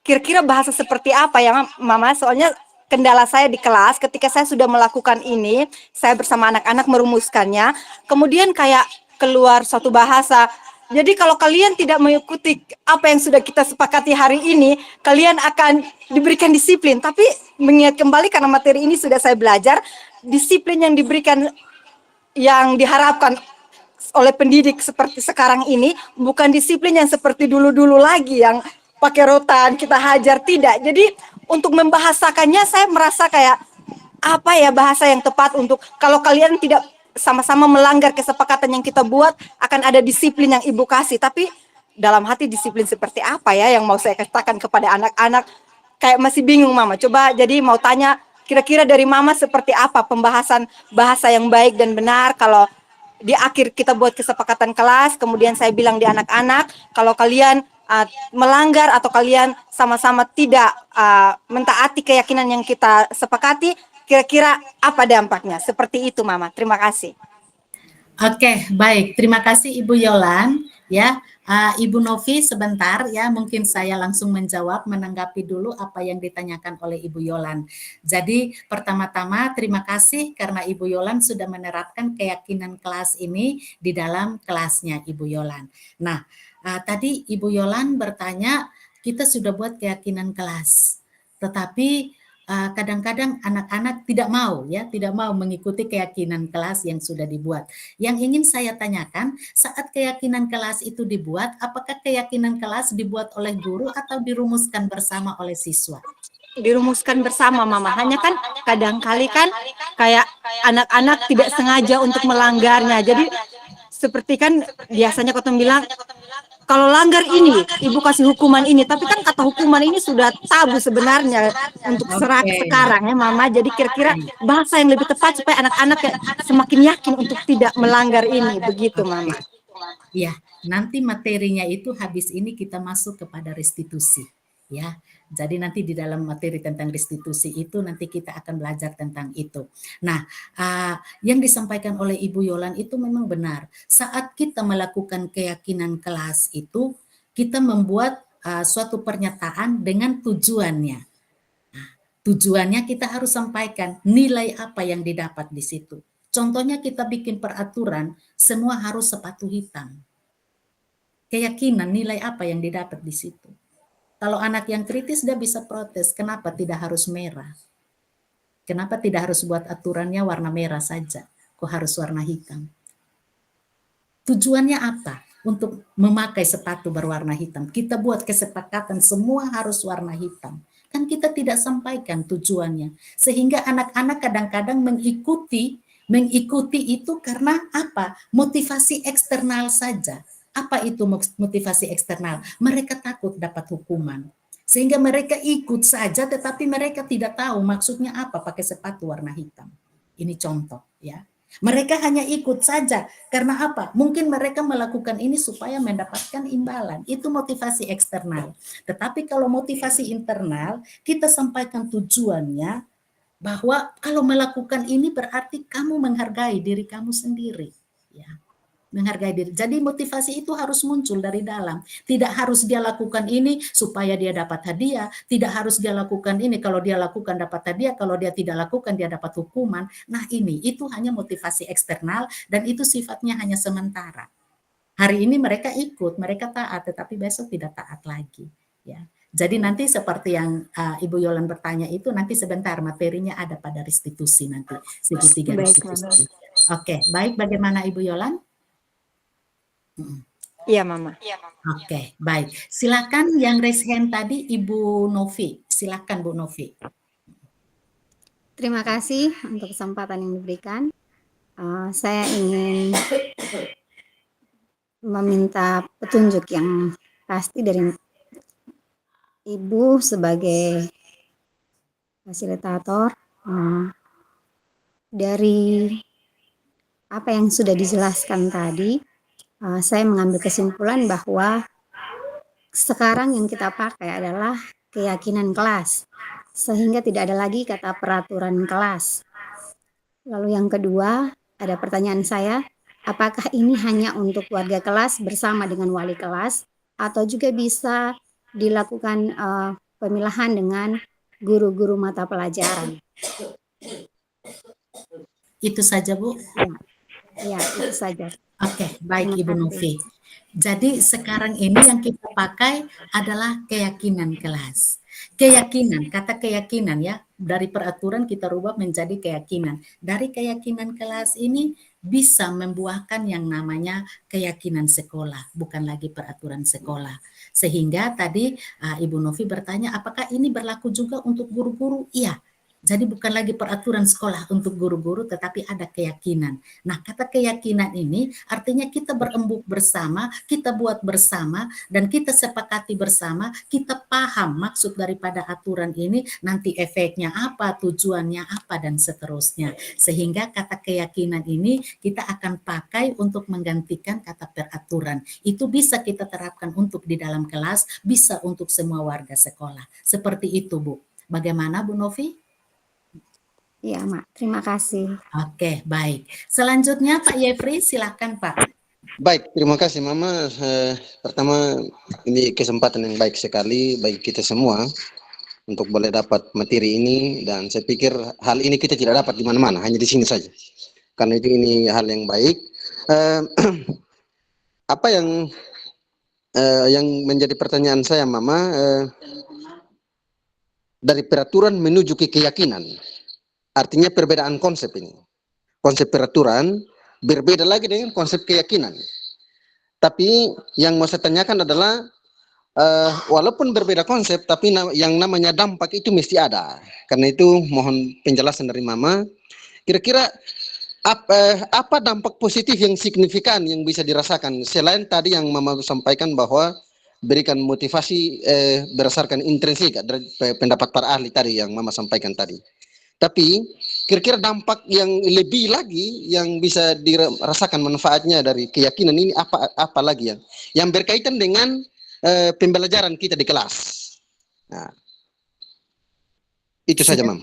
Kira-kira bahasa seperti apa ya Mama? Soalnya kendala saya di kelas ketika saya sudah melakukan ini, saya bersama anak-anak merumuskannya, kemudian kayak keluar suatu bahasa. Jadi kalau kalian tidak mengikuti apa yang sudah kita sepakati hari ini, kalian akan diberikan disiplin. Tapi mengingat kembali karena materi ini sudah saya belajar, disiplin yang diberikan, yang diharapkan oleh pendidik seperti sekarang ini bukan disiplin yang seperti dulu-dulu lagi yang pakai rotan kita hajar, tidak. Jadi untuk membahasakannya saya merasa kayak apa ya bahasa yang tepat untuk kalau kalian tidak sama-sama melanggar kesepakatan yang kita buat, akan ada disiplin yang Ibu kasih. Tapi dalam hati disiplin seperti apa ya yang mau saya katakan kepada anak-anak, kayak masih bingung Mama. Coba jadi mau tanya kira-kira dari Mama seperti apa pembahasan bahasa yang baik dan benar kalau di akhir kita buat kesepakatan kelas, kemudian saya bilang di anak-anak, kalau kalian melanggar atau kalian sama-sama tidak mentaati keyakinan yang kita sepakati, kira-kira apa dampaknya? Seperti itu Mama. Terima kasih. Oke, baik. Terima kasih Ibu Yolan. Ya, Ibu Novi sebentar ya, mungkin saya langsung menjawab, menanggapi dulu apa yang ditanyakan oleh Ibu Yolan. Jadi pertama-tama terima kasih karena Ibu Yolan sudah menerapkan keyakinan kelas ini di dalam kelasnya Ibu Yolan. Nah, tadi Ibu Yolan bertanya, kita sudah buat keyakinan kelas, tetapi kadang-kadang anak-anak tidak mau mengikuti keyakinan kelas yang sudah dibuat. Yang ingin saya tanyakan, saat keyakinan kelas itu dibuat, apakah keyakinan kelas dibuat oleh guru atau dirumuskan bersama oleh siswa? Dirumuskan bersama Mama, hanya kan kadang-kali kan kayak anak-anak tidak sengaja untuk melanggarnya. Jadi seperti kan biasanya Kotom bilang, kalau langgar ini, Ibu kasih hukuman ini. Tapi kan kata hukuman ini sudah tabu sebenarnya untuk sekarang ya Mama. Jadi kira-kira bahasa yang lebih tepat supaya anak-anak semakin yakin untuk tidak melanggar ini. Begitu Mama. Ya, nanti materinya itu habis ini kita masuk kepada restitusi. Ya, jadi nanti di dalam materi tentang restitusi itu nanti kita akan belajar tentang itu. Nah, yang disampaikan oleh Ibu Yolan itu memang benar. Saat kita melakukan keyakinan kelas itu, kita membuat suatu pernyataan dengan tujuannya. Nah, tujuannya kita harus sampaikan nilai apa yang didapat di situ. Contohnya kita bikin peraturan, semua harus sepatu hitam. Keyakinan nilai apa yang didapat di situ. Kalau anak yang kritis dia bisa protes, kenapa tidak harus merah? Kenapa tidak harus buat aturannya warna merah saja? Kok harus warna hitam? Tujuannya apa? untuk memakai sepatu berwarna hitam. Kita buat kesepakatan semua harus warna hitam. Kan kita tidak sampaikan tujuannya. Sehingga anak-anak kadang-kadang mengikuti itu karena apa? Motivasi eksternal saja. Apa itu motivasi eksternal? Mereka takut dapat hukuman. Sehingga mereka ikut saja tetapi mereka tidak tahu maksudnya apa pakai sepatu warna hitam. Ini contoh ya. Mereka hanya ikut saja. Karena apa? Mungkin mereka melakukan ini supaya mendapatkan imbalan. Itu motivasi eksternal. Tetapi kalau motivasi internal, kita sampaikan tujuannya bahwa kalau melakukan ini berarti kamu menghargai diri kamu sendiri. Ya. Menghargai diri. Jadi motivasi itu harus muncul dari dalam. Tidak harus dia lakukan ini supaya dia dapat hadiah. Tidak harus dia lakukan ini kalau dia lakukan dapat hadiah. Kalau dia tidak lakukan dia dapat hukuman. Nah itu hanya motivasi eksternal dan itu sifatnya hanya sementara. Hari ini mereka ikut, mereka taat, tetapi besok tidak taat lagi. Ya. Jadi nanti seperti yang Ibu Yolan bertanya itu nanti sebentar materinya ada pada restitusi nanti segitiga restitusi. Oke, baik. Bagaimana Ibu Yolan? Iya, Mama. Oke, baik. Silakan yang raise hand tadi Ibu Novi. Silakan Bu Novi. Terima kasih untuk kesempatan yang diberikan. Saya ingin meminta petunjuk yang pasti dari Ibu sebagai fasilitator. Dari apa yang sudah dijelaskan tadi, saya mengambil kesimpulan bahwa sekarang yang kita pakai adalah keyakinan kelas, sehingga tidak ada lagi kata peraturan kelas. Lalu yang kedua, ada pertanyaan saya, apakah ini hanya untuk warga kelas bersama dengan wali kelas, atau juga bisa dilakukan pemilahan dengan guru-guru mata pelajaran? Itu saja Bu? Ya, itu saja. Oke, baik Ibu Novi. Jadi sekarang ini yang kita pakai adalah keyakinan kelas. Keyakinan, kata keyakinan ya, dari peraturan kita rubah menjadi keyakinan. Dari keyakinan kelas ini bisa membuahkan yang namanya keyakinan sekolah, bukan lagi peraturan sekolah. Sehingga tadi Ibu Novi bertanya, apakah ini berlaku juga untuk guru-guru? Iya. Jadi bukan lagi peraturan sekolah untuk guru-guru, tetapi ada keyakinan. Nah, kata keyakinan ini artinya kita berembuk bersama, kita buat bersama, dan kita sepakati bersama, kita paham maksud daripada aturan ini, nanti efeknya apa, tujuannya apa, dan seterusnya. Sehingga kata keyakinan ini kita akan pakai untuk menggantikan kata peraturan. Itu bisa kita terapkan untuk di dalam kelas, bisa untuk semua warga sekolah. Seperti itu, Bu. Bagaimana, Bu Novi? Iya, Mak. Terima kasih. Oke, baik. Selanjutnya Pak Yefri, silakan Pak. Baik, terima kasih Mama. Pertama, ini kesempatan yang baik sekali bagi kita semua untuk boleh dapat materi ini, dan saya pikir hal ini kita tidak dapat di mana-mana, hanya di sini saja. Karena itu ini hal yang baik. Apa yang menjadi pertanyaan saya, Mama, dari peraturan menuju ke keyakinan. Artinya perbedaan konsep ini. Konsep peraturan berbeda lagi dengan konsep keyakinan. Tapi yang mau saya tanyakan adalah, walaupun berbeda konsep, tapi yang namanya dampak itu mesti ada. Karena itu mohon penjelasan dari Mama. Kira-kira apa dampak positif yang signifikan yang bisa dirasakan? Selain tadi yang Mama sampaikan bahwa berikan motivasi berdasarkan intrinsik dari pendapat para ahli tadi yang Mama sampaikan tadi. Tapi kira-kira dampak yang lebih lagi yang bisa dirasakan manfaatnya dari keyakinan ini apa lagi yang berkaitan dengan pembelajaran kita di kelas. Nah, itu saja, Mam.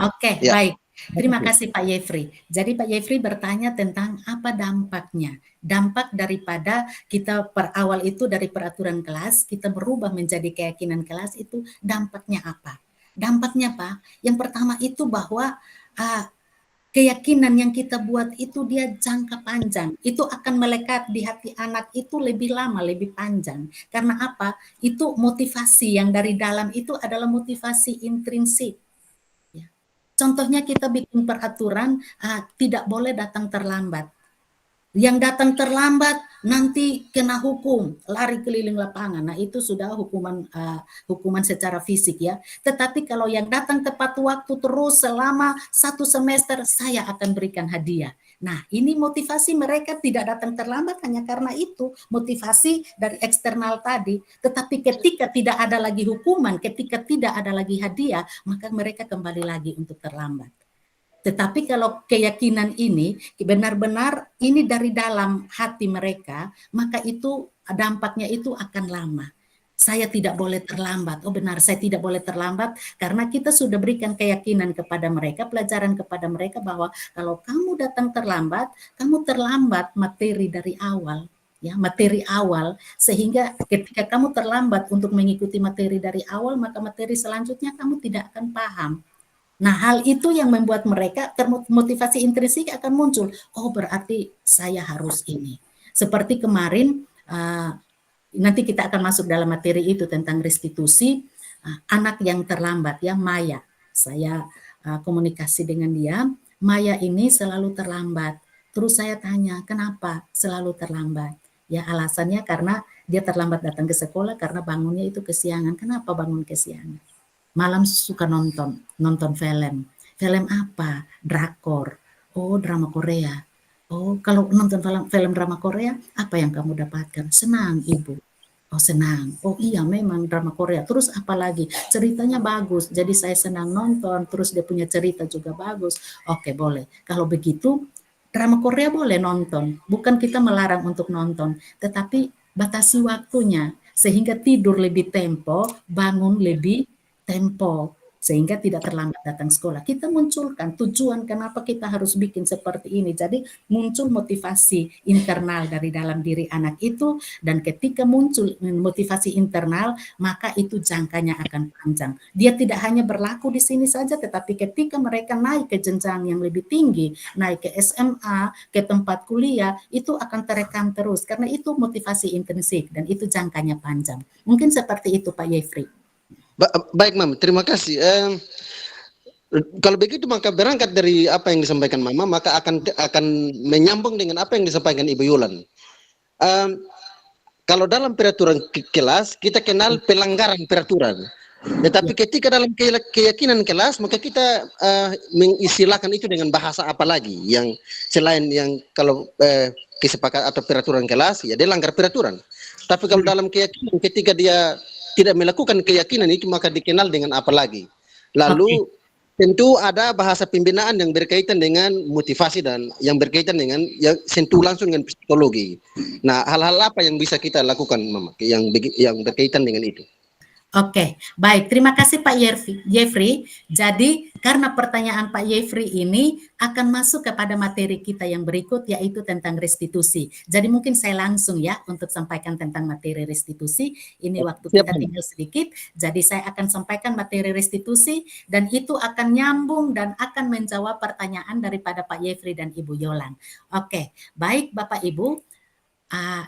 Oke, ya. Baik. Terima kasih Pak Yefri. Jadi Pak Yefri bertanya tentang apa dampaknya. Dampak daripada kita awal itu dari peraturan kelas, kita berubah menjadi keyakinan kelas, itu dampaknya apa? Dampaknya Pak, yang pertama itu bahwa keyakinan yang kita buat itu dia jangka panjang. Itu akan melekat di hati anak itu lebih lama, lebih panjang. Karena apa? Itu motivasi yang dari dalam itu adalah motivasi intrinsik. Contohnya kita bikin peraturan tidak boleh datang terlambat. Yang datang terlambat nanti kena hukum, lari keliling lapangan. Nah, itu sudah hukuman secara fisik ya. Tetapi kalau yang datang tepat waktu terus selama 1 semester, saya akan berikan hadiah. Nah, ini motivasi mereka tidak datang terlambat hanya karena itu, motivasi dari eksternal tadi. Tetapi ketika tidak ada lagi hukuman, ketika tidak ada lagi hadiah, maka mereka kembali lagi untuk terlambat. Tetapi kalau keyakinan ini benar-benar ini dari dalam hati mereka, maka itu dampaknya itu akan lama. Saya tidak boleh terlambat. Oh benar, saya tidak boleh terlambat karena kita sudah berikan keyakinan kepada mereka, pelajaran kepada mereka bahwa kalau kamu datang terlambat, kamu terlambat materi dari awal. Ya, materi awal, sehingga ketika kamu terlambat untuk mengikuti materi dari awal, maka materi selanjutnya kamu tidak akan paham. Nah, hal itu yang membuat mereka termotivasi intrinsik akan muncul. Oh, berarti saya harus ini. Seperti kemarin, nanti kita akan masuk dalam materi itu tentang restitusi, anak yang terlambat ya, Maya. Saya komunikasi dengan dia, Maya ini selalu terlambat. Terus saya tanya, kenapa selalu terlambat? Ya, alasannya karena dia terlambat datang ke sekolah karena bangunnya itu kesiangan. Kenapa bangun kesiangan? Malam suka nonton film. Film apa? Drakor. Oh, drama Korea. Oh, kalau nonton film drama Korea, apa yang kamu dapatkan? Senang, Ibu. Oh, senang. Oh iya, memang drama Korea. Terus apa lagi? Ceritanya bagus. Jadi saya senang nonton. Terus dia punya cerita juga bagus. Oke, boleh. Kalau begitu, drama Korea boleh nonton. Bukan kita melarang untuk nonton. Tetapi batasi waktunya. Sehingga tidur lebih tempo, bangun lebih tempo, sehingga tidak terlambat datang sekolah. Kita munculkan tujuan kenapa kita harus bikin seperti ini. Jadi muncul motivasi internal dari dalam diri anak itu, dan ketika muncul motivasi internal, maka itu jangkanya akan panjang. Dia tidak hanya berlaku di sini saja, tetapi ketika mereka naik ke jenjang yang lebih tinggi, naik ke SMA, ke tempat kuliah, itu akan terekam terus, karena itu motivasi intrinsik, dan itu jangkanya panjang. Mungkin seperti itu Pak Yefri. Baik, Mama, terima kasih. Kalau begitu maka berangkat dari apa yang disampaikan Mama, maka akan menyambung dengan apa yang disampaikan Ibu Yolan. Kalau dalam peraturan kelas kita kenal pelanggaran peraturan, tetapi ketika dalam keyakinan kelas maka kita mengistilahkan itu dengan bahasa apa lagi yang selain yang kalau kesepakatan atau peraturan kelas ya dia langgar peraturan. Tapi kalau dalam keyakinan ketika dia tidak melakukan keyakinan itu maka dikenal dengan apa lagi. Lalu tentu ada bahasa pembinaan yang berkaitan dengan motivasi dan yang berkaitan dengan yang sentuh langsung dengan psikologi. Nah, hal-hal apa yang bisa kita lakukan, Mama, yang berkaitan dengan itu? Oke, baik. Terima kasih Pak Yefri. Jadi, karena pertanyaan Pak Yefri ini akan masuk kepada materi kita yang berikut, yaitu tentang restitusi. Jadi, mungkin saya langsung ya untuk sampaikan tentang materi restitusi. Ini waktu kita tinggal sedikit. Jadi, saya akan sampaikan materi restitusi, dan itu akan nyambung dan akan menjawab pertanyaan daripada Pak Yefri dan Ibu Yolan. Oke, baik Bapak Ibu.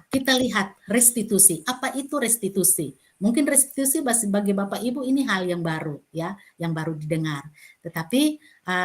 Kita lihat restitusi. Apa itu restitusi? Mungkin restitusi bagi Bapak Ibu ini hal yang baru ya, yang baru didengar. Tetapi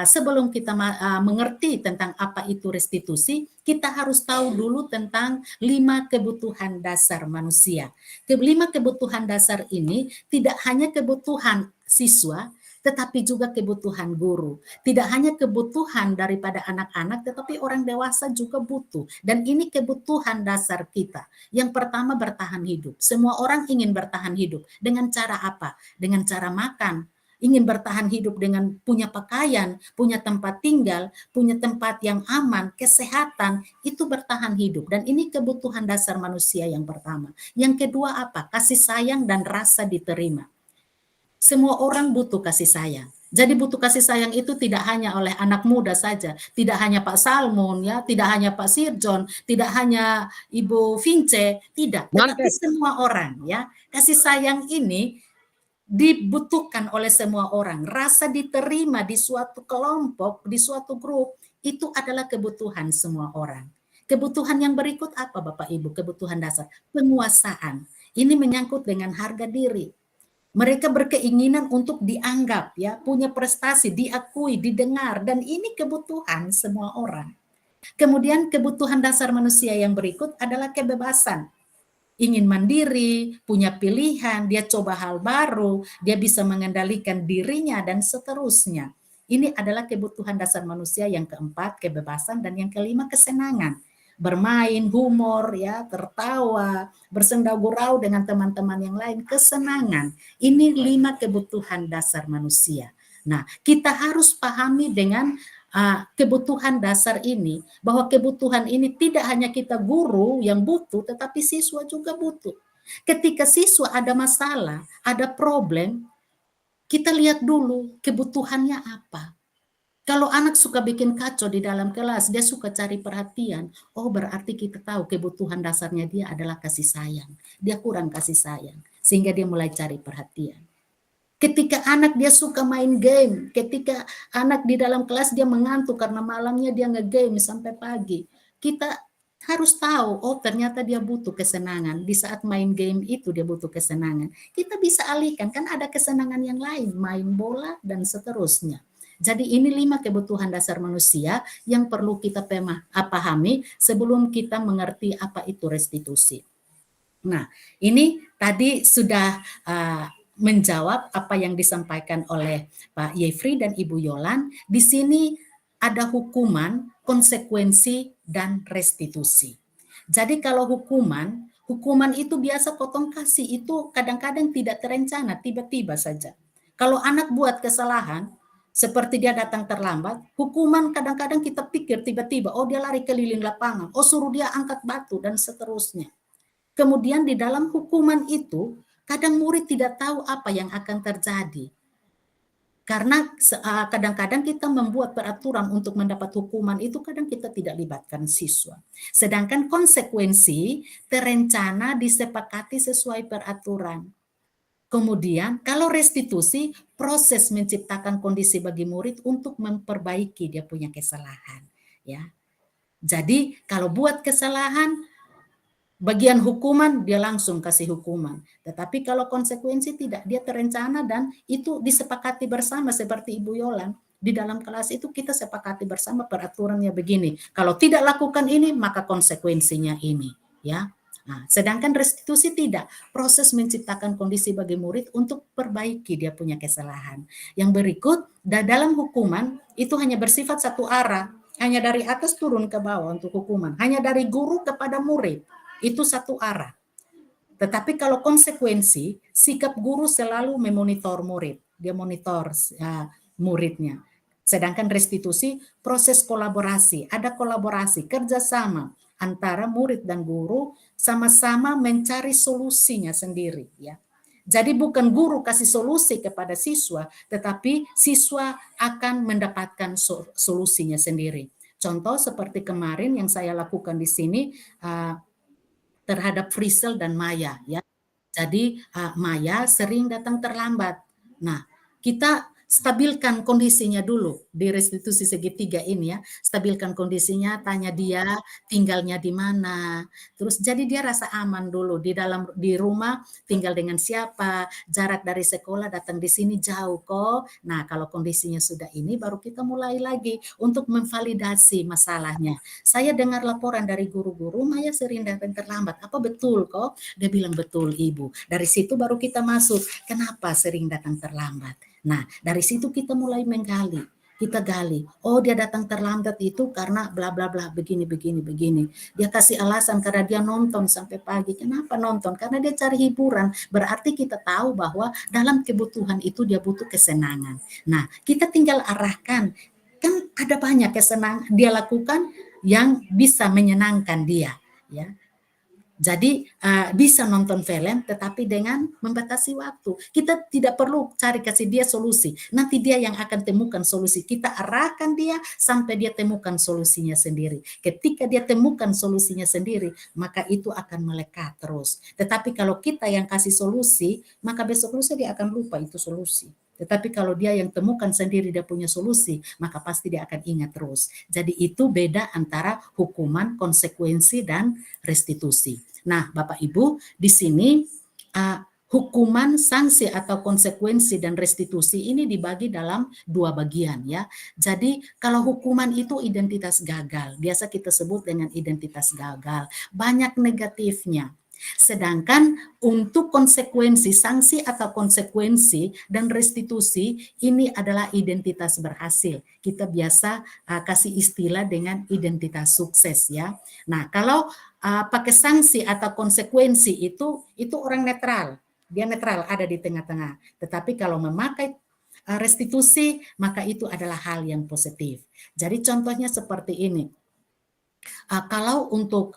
sebelum kita mengerti tentang apa itu restitusi, kita harus tahu dulu tentang 5 kebutuhan dasar manusia. 5 kebutuhan dasar ini tidak hanya kebutuhan siswa, tetapi juga kebutuhan guru. Tidak hanya kebutuhan daripada anak-anak, tetapi orang dewasa juga butuh. Dan ini kebutuhan dasar kita. Yang pertama, bertahan hidup. Semua orang ingin bertahan hidup. Dengan cara apa? Dengan cara makan. Ingin bertahan hidup dengan punya pakaian, punya tempat tinggal, punya tempat yang aman, kesehatan, itu bertahan hidup. Dan ini kebutuhan dasar manusia yang pertama. Yang kedua apa? Kasih sayang dan rasa diterima. Semua orang butuh kasih sayang. Jadi butuh kasih sayang itu tidak hanya oleh anak muda saja, tidak hanya Pak Salmon ya, tidak hanya Pak Sirjon, tidak hanya Ibu Vince, tidak, tetapi semua orang ya. Kasih sayang ini dibutuhkan oleh semua orang. Rasa diterima di suatu kelompok, di suatu grup, itu adalah kebutuhan semua orang. Kebutuhan yang berikut apa Bapak Ibu? Kebutuhan dasar, penguasaan. Ini menyangkut dengan harga diri. Mereka berkeinginan untuk dianggap, ya, punya prestasi, diakui, didengar, dan ini kebutuhan semua orang. Kemudian kebutuhan dasar manusia yang berikut adalah kebebasan. Ingin mandiri, punya pilihan, dia coba hal baru, dia bisa mengendalikan dirinya, dan seterusnya. Ini adalah kebutuhan dasar manusia yang keempat, kebebasan, dan yang kelima, kesenangan. Bermain, humor, ya, tertawa, bersenda gurau dengan teman-teman yang lain, kesenangan. Ini 5 kebutuhan dasar manusia. Nah, kita harus pahami dengan kebutuhan dasar ini, bahwa kebutuhan ini tidak hanya kita guru yang butuh, tetapi siswa juga butuh. Ketika siswa ada masalah, ada problem, kita lihat dulu kebutuhannya apa. Kalau anak suka bikin kacau di dalam kelas, dia suka cari perhatian, oh berarti kita tahu kebutuhan dasarnya dia adalah kasih sayang. Dia kurang kasih sayang, sehingga dia mulai cari perhatian. Ketika anak dia suka main game, ketika anak di dalam kelas dia mengantuk karena malamnya dia nge-game sampai pagi, kita harus tahu, oh ternyata dia butuh kesenangan. Di saat main game itu dia butuh kesenangan. Kita bisa alihkan, kan ada kesenangan yang lain, main bola dan seterusnya. Jadi ini 5 kebutuhan dasar manusia yang perlu kita pahami sebelum kita mengerti apa itu restitusi. Nah, ini tadi sudah menjawab apa yang disampaikan oleh Pak Yefri dan Ibu Yolan. Di sini ada hukuman, konsekuensi, dan restitusi. Jadi kalau hukuman itu biasa potong kasih, itu kadang-kadang tidak terencana, tiba-tiba saja. Kalau anak buat kesalahan, seperti dia datang terlambat, hukuman kadang-kadang kita pikir tiba-tiba, oh dia lari keliling lapangan, oh suruh dia angkat batu, dan seterusnya. Kemudian di dalam hukuman itu, kadang murid tidak tahu apa yang akan terjadi. Karena kadang-kadang kita membuat peraturan untuk mendapat hukuman itu, kadang kita tidak libatkan siswa. Sedangkan konsekuensi terencana, disepakati sesuai peraturan. Kemudian kalau restitusi, proses menciptakan kondisi bagi murid untuk memperbaiki dia punya kesalahan. Ya. Jadi kalau buat kesalahan, bagian hukuman dia langsung kasih hukuman. Tetapi kalau konsekuensi tidak, dia terencana dan itu disepakati bersama seperti Ibu Yolan. Di dalam kelas itu kita sepakati bersama peraturannya begini. Kalau tidak lakukan ini, maka konsekuensinya ini. Ya. Nah, sedangkan restitusi tidak. Proses menciptakan kondisi bagi murid untuk perbaiki dia punya kesalahan. Yang berikut, dalam hukuman itu hanya bersifat satu arah. Hanya dari atas turun ke bawah untuk hukuman. Hanya dari guru kepada murid. Itu satu arah. Tetapi kalau konsekuensi, sikap guru selalu memonitor murid. Dia monitor muridnya. Sedangkan restitusi, proses kolaborasi. Ada kolaborasi, kerjasama antara murid dan guru, sama-sama mencari solusinya sendiri. Ya. Jadi bukan guru kasih solusi kepada siswa, tetapi siswa akan mendapatkan solusinya sendiri. Contoh seperti kemarin yang saya lakukan di sini, terhadap Frisel dan Maya, ya. Jadi Maya sering datang terlambat. Nah, kita stabilkan kondisinya dulu di restitusi segitiga ini, ya. Stabilkan kondisinya, tanya dia tinggalnya di mana. Terus jadi dia rasa aman dulu di rumah tinggal dengan siapa, jarak dari sekolah datang di sini jauh kok. Nah, kalau kondisinya sudah ini baru kita mulai lagi untuk memvalidasi masalahnya. Saya dengar laporan dari guru-guru, Maya sering datang terlambat. Apa betul kok? Dia bilang betul Ibu. Dari situ baru kita masuk, kenapa sering datang terlambat? Nah, dari situ kita mulai menggali. Kita gali, oh dia datang terlambat itu karena bla bla bla, begini. Dia kasih alasan karena dia nonton sampai pagi. Kenapa nonton? Karena dia cari hiburan. Berarti kita tahu bahwa dalam kebutuhan itu dia butuh kesenangan. Nah, kita tinggal arahkan. Kan ada banyak kesenangan dia lakukan yang bisa menyenangkan dia, ya. Jadi bisa nonton film tetapi dengan membatasi waktu. Kita tidak perlu cari kasih dia solusi. Nanti dia yang akan temukan solusi. Kita arahkan dia sampai dia temukan solusinya sendiri. Ketika dia temukan solusinya sendiri, maka itu akan melekat terus. Tetapi kalau kita yang kasih solusi, maka besok lusa dia akan lupa itu solusi. Tetapi kalau dia yang temukan sendiri dia punya solusi, maka pasti dia akan ingat terus. Jadi itu beda antara hukuman, konsekuensi, dan restitusi. Nah, Bapak Ibu, di sini hukuman, sanksi atau konsekuensi dan restitusi ini dibagi dalam dua bagian ya. Jadi kalau hukuman itu identitas gagal, biasa kita sebut dengan identitas gagal, banyak negatifnya. Sedangkan untuk konsekuensi, sanksi atau konsekuensi dan restitusi ini adalah identitas berhasil. Kita biasa kasih istilah dengan identitas sukses ya. Nah, kalau pakai sanksi atau konsekuensi itu orang netral. Dia netral, ada di tengah-tengah. Tetapi kalau memakai restitusi, maka itu adalah hal yang positif. Jadi contohnya seperti ini. Kalau untuk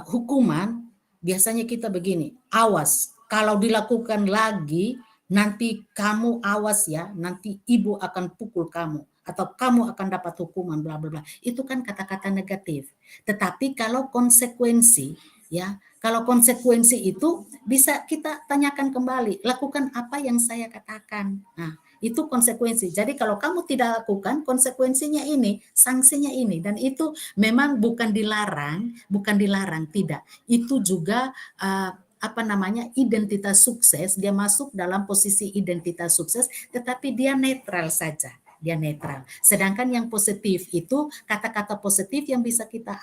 hukuman, biasanya kita begini, awas, kalau dilakukan lagi, nanti kamu awas ya, nanti ibu akan pukul kamu, atau kamu akan dapat hukuman, bla bla bla. Itu kan kata-kata negatif. Tetapi kalau konsekuensi, ya, kalau konsekuensi itu bisa kita tanyakan kembali, lakukan apa yang saya katakan. Nah, itu konsekuensi. Jadi kalau kamu tidak lakukan, konsekuensinya ini, sanksinya ini, dan itu memang bukan dilarang, tidak. Itu juga identitas sukses, dia masuk dalam posisi identitas sukses, tetapi dia netral saja. Dia netral. Sedangkan yang positif itu, kata-kata positif yang bisa kita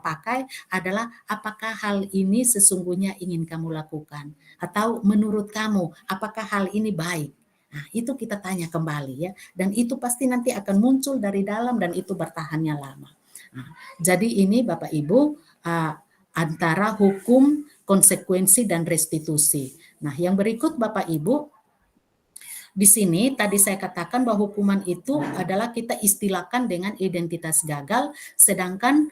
pakai adalah apakah hal ini sesungguhnya ingin kamu lakukan? Atau menurut kamu, apakah hal ini baik? Nah, itu kita tanya kembali ya. Dan itu pasti nanti akan muncul dari dalam dan itu bertahannya lama. Nah, jadi ini Bapak Ibu antara hukum, konsekuensi, dan restitusi. Nah, yang berikut Bapak Ibu, di sini tadi saya katakan bahwa hukuman itu adalah kita istilahkan dengan identitas gagal, sedangkan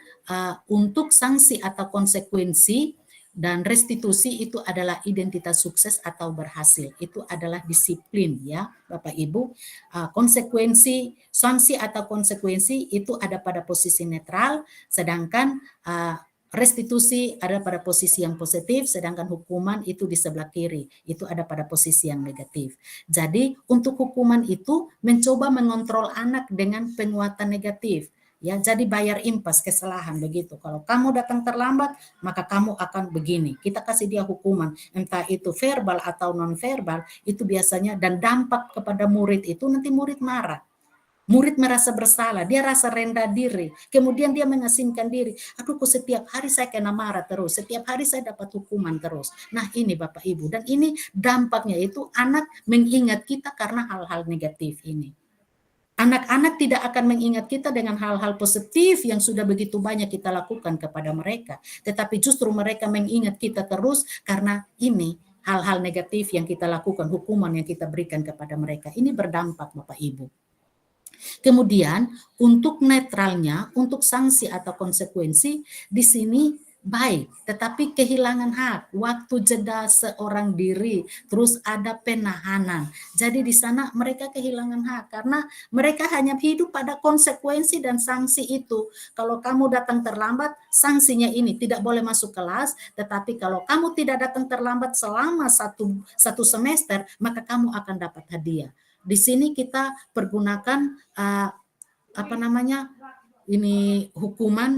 untuk sanksi atau konsekuensi dan restitusi itu adalah identitas sukses atau berhasil. Itu adalah disiplin ya Bapak Ibu. Konsekuensi, sanksi atau konsekuensi itu ada pada posisi netral, sedangkan restitusi ada pada posisi yang positif, sedangkan hukuman itu di sebelah kiri, itu ada pada posisi yang negatif. Jadi untuk hukuman itu mencoba mengontrol anak dengan penguatan negatif. Ya, jadi bayar impas kesalahan begitu. Kalau kamu datang terlambat, maka kamu akan begini. Kita kasih dia hukuman, entah itu verbal atau non verbal, itu biasanya dan dampak kepada murid itu nanti murid marah. Murid merasa bersalah, dia rasa rendah diri, kemudian dia mengasingkan diri. Aduh, kok setiap hari saya kena marah terus, setiap hari saya dapat hukuman terus. Nah ini Bapak Ibu, dan ini dampaknya itu anak mengingat kita karena hal-hal negatif ini. Anak-anak tidak akan mengingat kita dengan hal-hal positif yang sudah begitu banyak kita lakukan kepada mereka. Tetapi justru mereka mengingat kita terus karena ini hal-hal negatif yang kita lakukan, hukuman yang kita berikan kepada mereka. Ini berdampak Bapak Ibu. Kemudian untuk netralnya, untuk sanksi atau konsekuensi di sini baik, tetapi kehilangan hak, waktu jeda seorang diri, terus ada penahanan. Jadi di sana mereka kehilangan hak karena mereka hanya hidup pada konsekuensi dan sanksi itu. Kalau kamu datang terlambat, sanksinya ini tidak boleh masuk kelas, tetapi kalau kamu tidak datang terlambat selama satu semester, maka kamu akan dapat hadiah. Di sini kita pergunakan ini hukuman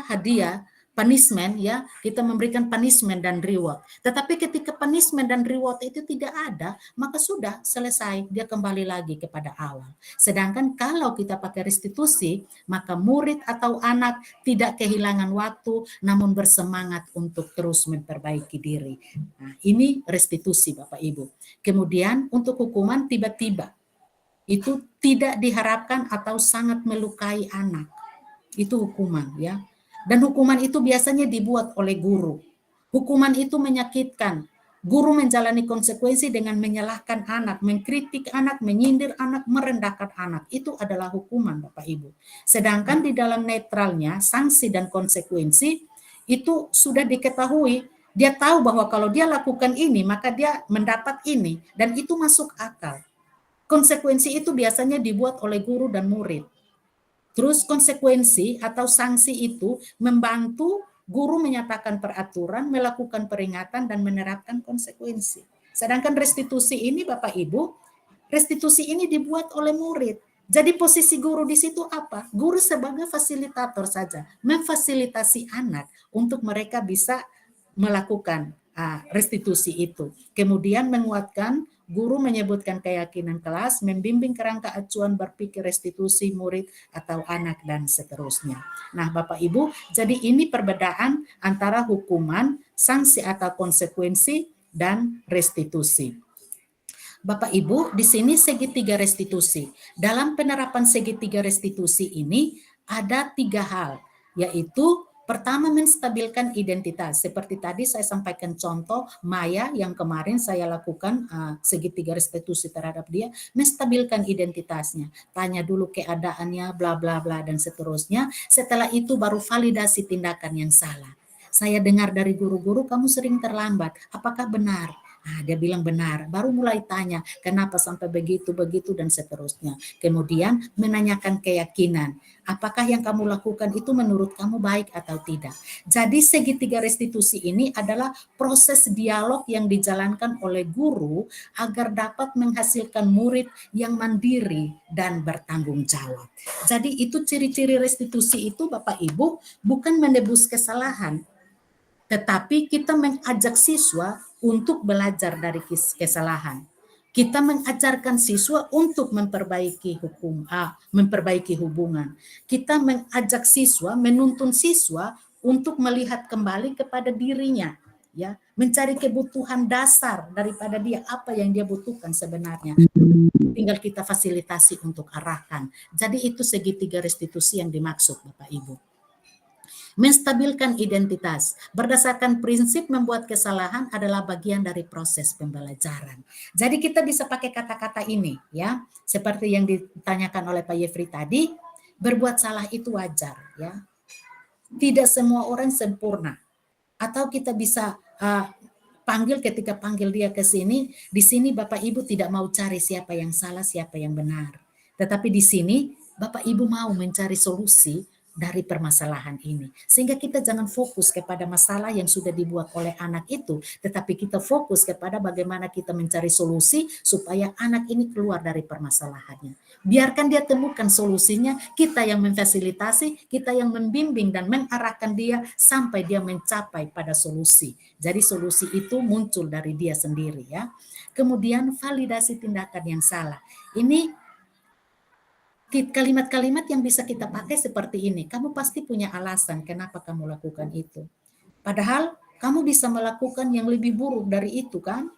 hadiah, punishment ya, kita memberikan punishment dan reward. Tetapi ketika punishment dan reward itu tidak ada, maka sudah selesai, dia kembali lagi kepada awal. Sedangkan kalau kita pakai restitusi, maka murid atau anak tidak kehilangan waktu, namun bersemangat untuk terus memperbaiki diri. Nah, ini restitusi Bapak Ibu. Kemudian untuk hukuman tiba-tiba, itu tidak diharapkan atau sangat melukai anak. Itu hukuman ya. Dan hukuman itu biasanya dibuat oleh guru. Hukuman itu menyakitkan. Guru menjalani konsekuensi dengan menyalahkan anak, mengkritik anak, menyindir anak, merendahkan anak. Itu adalah hukuman Bapak Ibu. Sedangkan di dalam netralnya, sanksi dan konsekuensi itu sudah diketahui. Dia tahu bahwa kalau dia lakukan ini, maka dia mendapat ini. Dan itu masuk akal. Konsekuensi itu biasanya dibuat oleh guru dan murid. Terus konsekuensi atau sanksi itu membantu guru menyatakan peraturan, melakukan peringatan, dan menerapkan konsekuensi. Sedangkan restitusi ini Bapak Ibu, restitusi ini dibuat oleh murid. Jadi posisi guru di situ apa? Guru sebagai fasilitator saja, memfasilitasi anak untuk mereka bisa melakukan restitusi itu. Kemudian menguatkan, guru menyebutkan keyakinan kelas, membimbing kerangka acuan berpikir restitusi murid atau anak, dan seterusnya. Nah, Bapak Ibu, jadi ini perbedaan antara hukuman, sanksi atau konsekuensi, dan restitusi. Bapak Ibu, di sini segitiga restitusi. Dalam penerapan segitiga restitusi ini ada 3 hal, yaitu pertama, menstabilkan identitas. Seperti tadi saya sampaikan contoh Maya yang kemarin saya lakukan segitiga restitusi terhadap dia, menstabilkan identitasnya. Tanya dulu keadaannya, bla bla bla dan seterusnya. Setelah itu baru validasi tindakan yang salah. Saya dengar dari guru-guru, kamu sering terlambat. Apakah benar? Nah, dia bilang benar. Baru mulai tanya, kenapa sampai begitu, dan seterusnya. Kemudian menanyakan keyakinan. Apakah yang kamu lakukan itu menurut kamu baik atau tidak? Jadi segitiga restitusi ini adalah proses dialog yang dijalankan oleh guru agar dapat menghasilkan murid yang mandiri dan bertanggung jawab. Jadi itu ciri-ciri restitusi itu, Bapak Ibu, bukan menebus kesalahan, tetapi kita mengajak siswa untuk belajar dari kesalahan. Kita mengajarkan siswa untuk memperbaiki memperbaiki hubungan. Kita mengajak siswa, menuntun siswa untuk melihat kembali kepada dirinya, ya, mencari kebutuhan dasar daripada dia, apa yang dia butuhkan sebenarnya. Tinggal kita fasilitasi untuk arahkan. Jadi itu segitiga restitusi yang dimaksud, Bapak Ibu. Menstabilkan identitas berdasarkan prinsip membuat kesalahan adalah bagian dari proses pembelajaran. Jadi kita bisa pakai kata-kata ini, ya, seperti yang ditanyakan oleh Pak Yefri tadi, berbuat salah itu wajar, ya. Tidak semua orang sempurna. Atau kita bisa panggil, ketika panggil dia ke sini, di sini Bapak Ibu tidak mau cari siapa yang salah, siapa yang benar. Tetapi di sini Bapak Ibu mau mencari solusi dari permasalahan ini. Sehingga kita jangan fokus kepada masalah yang sudah dibuat oleh anak itu, tetapi kita fokus kepada bagaimana kita mencari solusi supaya anak ini keluar dari permasalahannya. Biarkan dia temukan solusinya, kita yang memfasilitasi, kita yang membimbing dan mengarahkan dia sampai dia mencapai pada solusi. Jadi solusi itu muncul dari dia sendiri, ya. Kemudian validasi tindakan yang salah. Ini kalimat-kalimat yang bisa kita pakai seperti ini. Kamu pasti punya alasan kenapa kamu lakukan itu. Padahal kamu bisa melakukan yang lebih buruk dari itu, kan?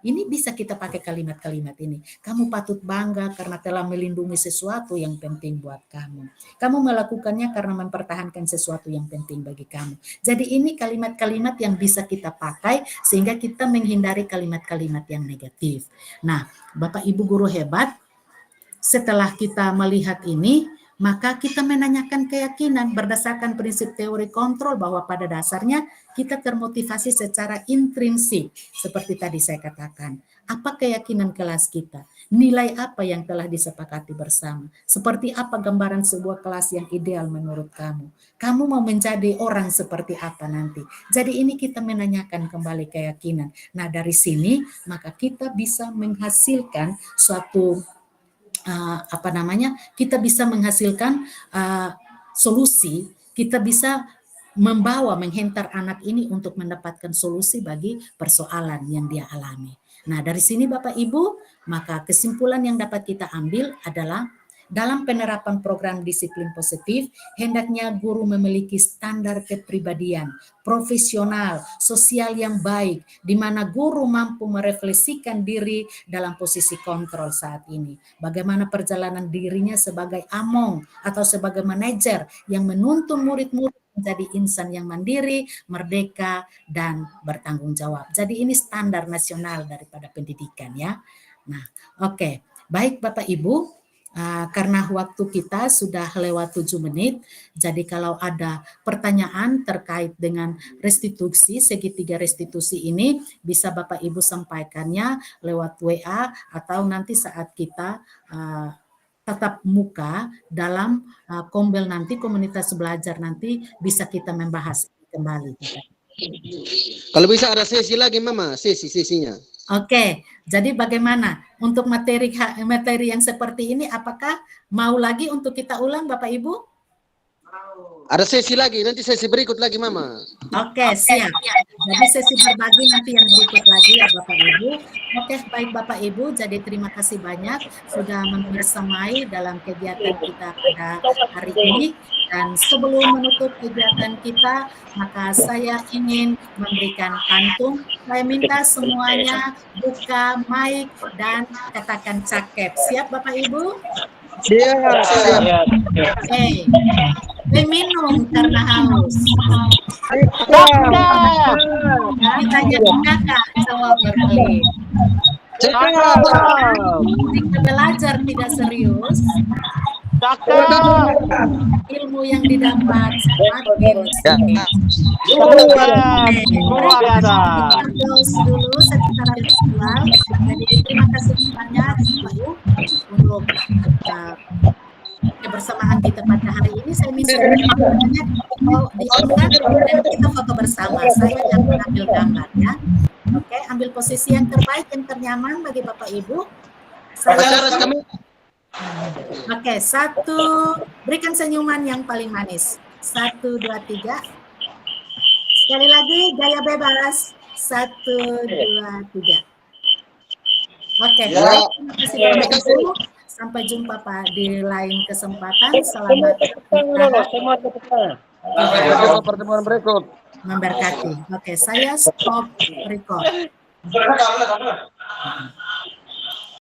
Ini bisa kita pakai kalimat-kalimat ini. Kamu patut bangga karena telah melindungi sesuatu yang penting buat kamu. Kamu melakukannya karena mempertahankan sesuatu yang penting bagi kamu. Jadi ini kalimat-kalimat yang bisa kita pakai sehingga kita menghindari kalimat-kalimat yang negatif. Nah, Bapak Ibu guru hebat, setelah kita melihat ini, maka kita menanyakan keyakinan berdasarkan prinsip teori kontrol bahwa pada dasarnya kita termotivasi secara intrinsik. Seperti tadi saya katakan, apa keyakinan kelas kita? Nilai apa yang telah disepakati bersama? Seperti apa gambaran sebuah kelas yang ideal menurut kamu? Kamu mau menjadi orang seperti apa nanti? Jadi ini kita menanyakan kembali keyakinan. Nah, dari sini maka kita bisa menghasilkan suatu kita bisa menghasilkan solusi, kita bisa menghentar anak ini untuk mendapatkan solusi bagi persoalan yang dia alami. Nah, dari sini Bapak Ibu, maka kesimpulan yang dapat kita ambil adalah dalam penerapan program disiplin positif, hendaknya guru memiliki standar kepribadian, profesional, sosial yang baik, di mana guru mampu merefleksikan diri dalam posisi kontrol saat ini. Bagaimana perjalanan dirinya sebagai among atau sebagai manajer yang menuntun murid-murid menjadi insan yang mandiri, merdeka, dan bertanggung jawab. Jadi ini standar nasional daripada pendidikan, ya. Nah, oke. Baik Bapak Ibu, karena waktu kita sudah lewat 7 menit, jadi kalau ada pertanyaan terkait dengan restitusi, segitiga restitusi ini, bisa Bapak Ibu sampaikannya lewat WA atau nanti saat kita tatap muka dalam Kombel nanti, komunitas belajar nanti bisa kita membahas kembali. Kalau bisa ada sesi lagi Mama, sesinya. Oke, jadi bagaimana untuk materi yang seperti ini? Apakah mau lagi untuk kita ulang, Bapak Ibu? Ada sesi lagi, nanti sesi berikut lagi, Mama. Oke, siap. Jadi sesi berbagi nanti yang berikut lagi ya Bapak Ibu. Oke, baik Bapak Ibu, jadi terima kasih banyak sudah membersamai dalam kegiatan kita pada hari ini. Dan sebelum menutup kegiatan kita, maka saya ingin memberikan pantun. Saya minta semuanya buka mic dan katakan cakep. Siap Bapak Ibu? Siap. Oke. Minum karena haus. Ditanya kakak, jawab berkelit. Jika belajar tidak serius, ilmu yang didapat semakin sedikit. Terus dulu secara virtual. Jadi terima kasih banyak Pak Yu untuk kebersamaan kita pada hari ini. Saya minta banyak diangkat dan kita foto bersama. Saya yang mengambil gambar ya. Oke, ambil posisi yang terbaik, yang ternyaman bagi Bapak Ibu. Oke, satu, berikan senyuman yang paling manis. 1, 2, 3. Sekali lagi, gaya bebas. 1, 2, 3. Oke, baik. Terima kasih Bapak Ibu. Sampai jumpa Pak di lain kesempatan. Selamat Pertemuan berikut. memberkati. Oke, saya stop record.